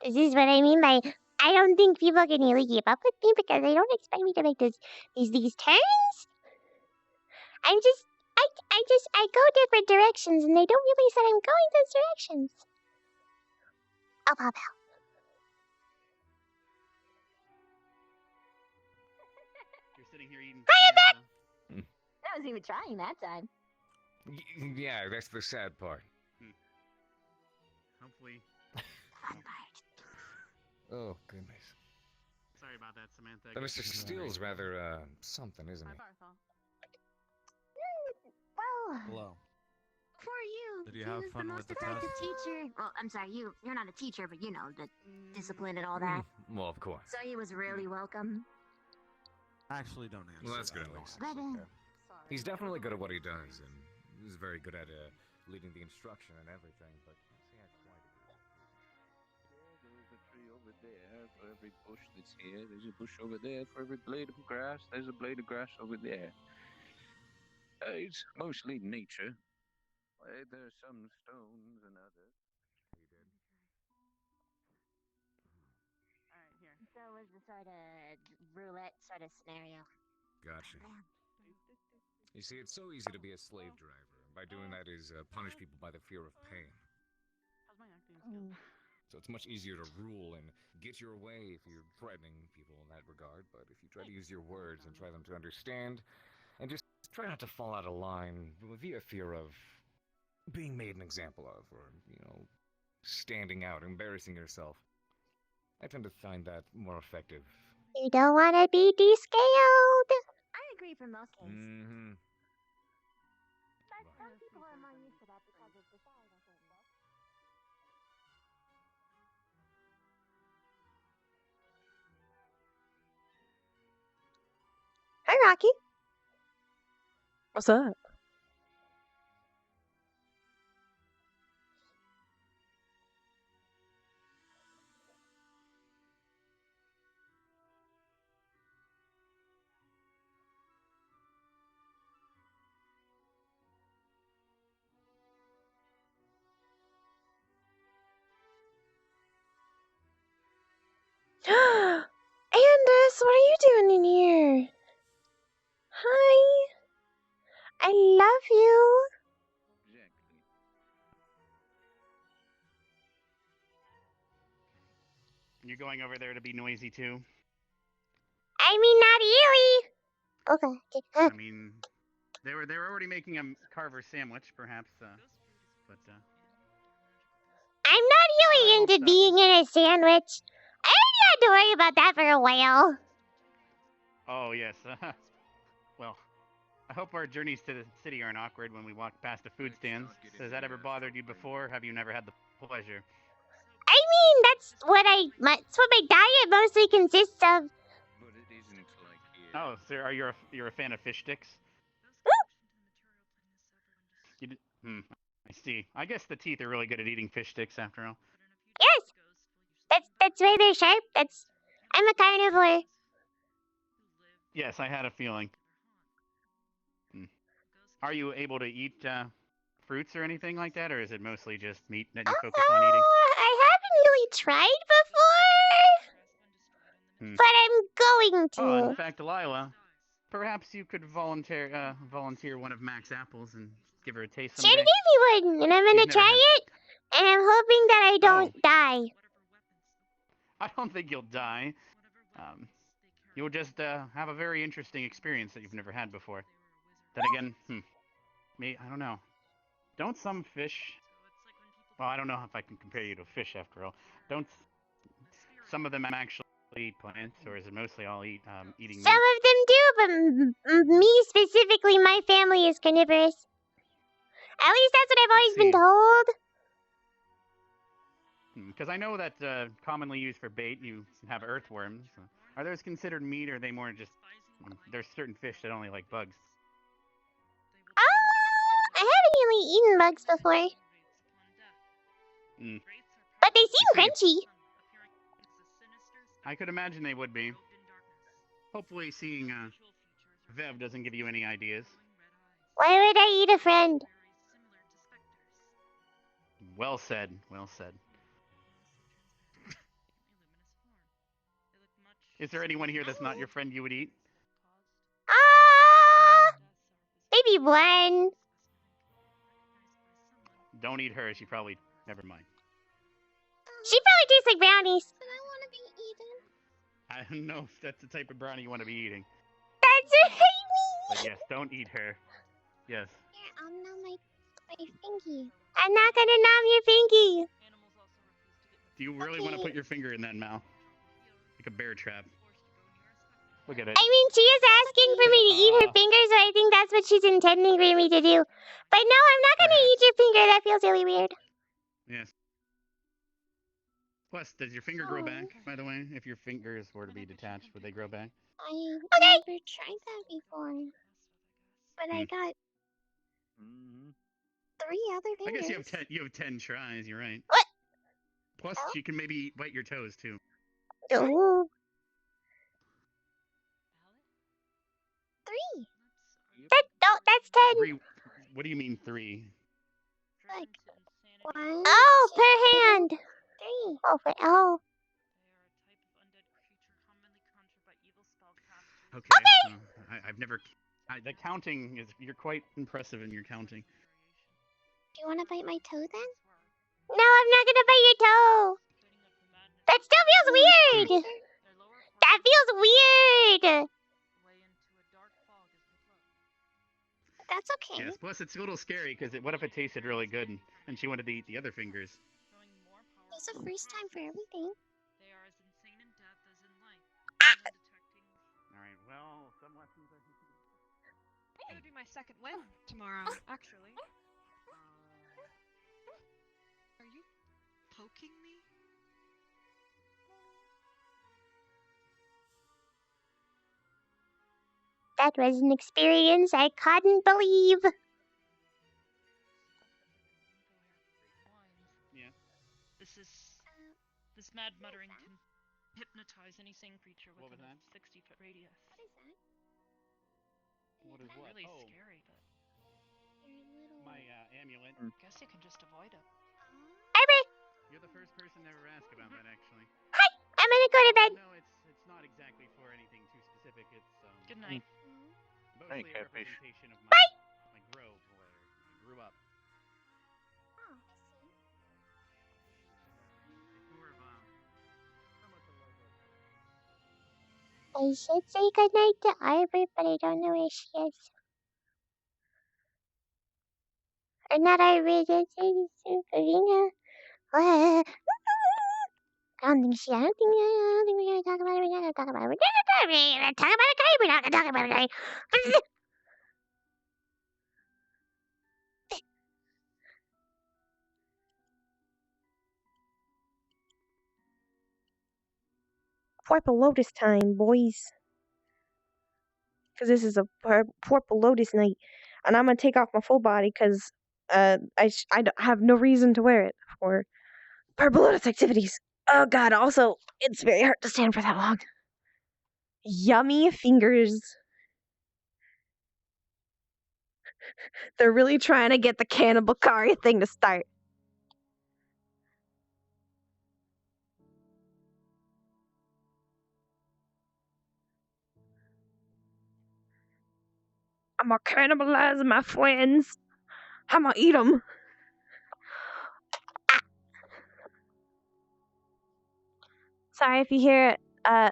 This is what I mean by I don't think people can really keep up with me because they don't expect me to make these turns. I go different directions and they don't realize that I'm going those directions. Oh, Pop out. You're sitting here eating. Hi, I'm back! pizza. I wasn't even trying that time. Yeah, that's the sad part. Hopefully. Oh goodness. Sorry about that, Samantha. But Mr. Steele's rather something, isn't he? Well, Hello. for you, Did you he have was fun the with most the effective test? teacher. Well, I'm sorry, you're not a teacher, but you know, the discipline and all that. Well, of course. So he was really welcome. Actually, don't answer. Well, that's that. good at least. But, He's definitely good at what he does, and he's very good at leading the instruction and everything. But he has quite a bit. There's a tree over there for every bush that's here. There's a bush over there for every blade of grass. There's a blade of grass over there. It's mostly nature. There are some stones and others. He did. Alright, here. So it was the sort of roulette sort of scenario. Gotcha. You see, it's so easy to be a slave driver. And by doing that is punish people by the fear of pain. How's my acting skills? So it's much easier to rule and get your way if you're threatening people in that regard. But if you try to use your words and try them to understand, and just try not to fall out of line via fear of being made an example of, or, standing out, embarrassing yourself, I tend to find that more effective. You don't want to be descaled. I agree for most cases. Mm-hmm. But some people are more used to that because of society. Hi, Rocky. What's up? Andis, what are you doing in here? Hi. I love you. You going over there to be noisy too? I mean, not really. Okay. I mean, they were already making a Carver sandwich, perhaps. But I'm not really into being in a sandwich. I already had to worry about that for a while. oh yes. Well, I hope our journeys to the city aren't awkward when we walk past the food stands. Has that ever bothered you before? Have you never had the pleasure? I mean, that's what my diet mostly consists of. But it isn't like here. Oh, so you're a fan of fish sticks? I see. I guess the teeth are really good at eating fish sticks after all. Yes. That's why they're sharp. I'm a carnivore. Yes, I had a feeling. Are you able to eat fruits or anything like that, or is it mostly just meat that you focus on eating? I haven't really tried before, but I'm going to. Oh, in fact, Delilah, perhaps you could volunteer one of Mac's apples and give her a taste someday. Sure, give me one, and I'm gonna try it, and I'm hoping that I don't die. I don't think you'll die. You'll just have a very interesting experience that you've never had before. Then again, I don't know. Don't some fish... Well, I don't know if I can compare you to a fish after all. Don't some of them actually eat plants, or is it mostly all eating meat? Some of them do, but me specifically, my family is carnivorous. At least that's what I've always been told. Because I know that commonly used for bait, you have earthworms. Are those considered meat, or are they more just... there's certain fish that only like bugs? I haven't really eaten bugs before. But they seem crunchy. I could imagine they would be. Hopefully seeing Vev doesn't give you any ideas. Why would I eat a friend? Well said, well said. Is there anyone here that's not your friend you would eat? Maybe one. Don't eat her, she probably... Never mind. She probably tastes like brownies. But I want to be eaten. I don't know if that's the type of brownie you want to be eating. That's what I mean. But yes, don't eat her. Yes. Here, I'll numb my fingy. I'm not gonna numb your fingy. Do you really want to put your finger in that mouth? Like a bear trap. Look at it. I mean, she is asking for me to eat her finger, so I think that's what she's intending for me to do. But no, I'm not gonna eat your finger. That feels really weird. Yes. Plus, does your finger grow back, by the way? If your fingers were to be detached, would they grow back? I never tried that before. But I got 3 other fingers. I guess you have 10 tries, you're right. What? Plus, you can maybe bite your toes, too. Ooh. 3. That's 10. 3. What do you mean 3? Like 1. Oh, per hand. 3. Oh. Okay. I've never... the counting is... You're quite impressive in your counting. Do you want to bite my toe then? No, I'm not gonna bite your toe. That still feels weird! That feels weird! That's okay. Yes, plus it's a little scary because what if it tasted really good and she wanted to eat the other fingers? It's a first time for everything. Alright, well, some lessons I think. It would be my second win tomorrow, actually. Are you poking me? That was an experience I couldn't believe. Yeah. This mad muttering can hypnotize any sane creature within a 60-foot radius. What is that? What is what? Really Oh, scary, but my amulet. I guess you can just avoid it. Arbor! You're the first person to ever ask about that, actually. Hi! I'm gonna go to bed. No, it's not exactly for anything too specific. It's Good night. mostly a Catfish. representation of my grove where I grew up. Oh, I should say goodnight to Arbor, but I don't know where she is. Or not Arbor, that's Karina. I don't think we're gonna talk about it. We're not gonna talk about it. We're gonna talk about it. We're not gonna talk about it. Purple Lotus time, boys. Because this is a Purple Lotus night. And I'm going to take off my full body because I have no reason to wear it for Purple Lotus activities. Oh god, also, it's very hard to stand for that long. Yummy fingers. They're really trying to get the Cannibal Kari thing to start. I'm gonna cannibalize my friends. I'm gonna eat them. Sorry if you hear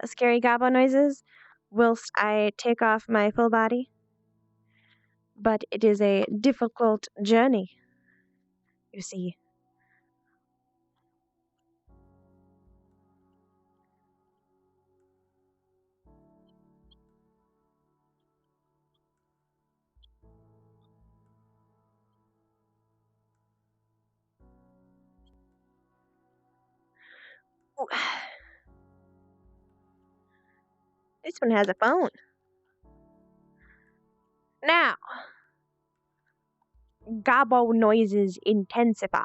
scary gobbo noises whilst I take off my full body. But it is a difficult journey, you see. Ooh. This one has a phone. Now, gobbo noises intensify.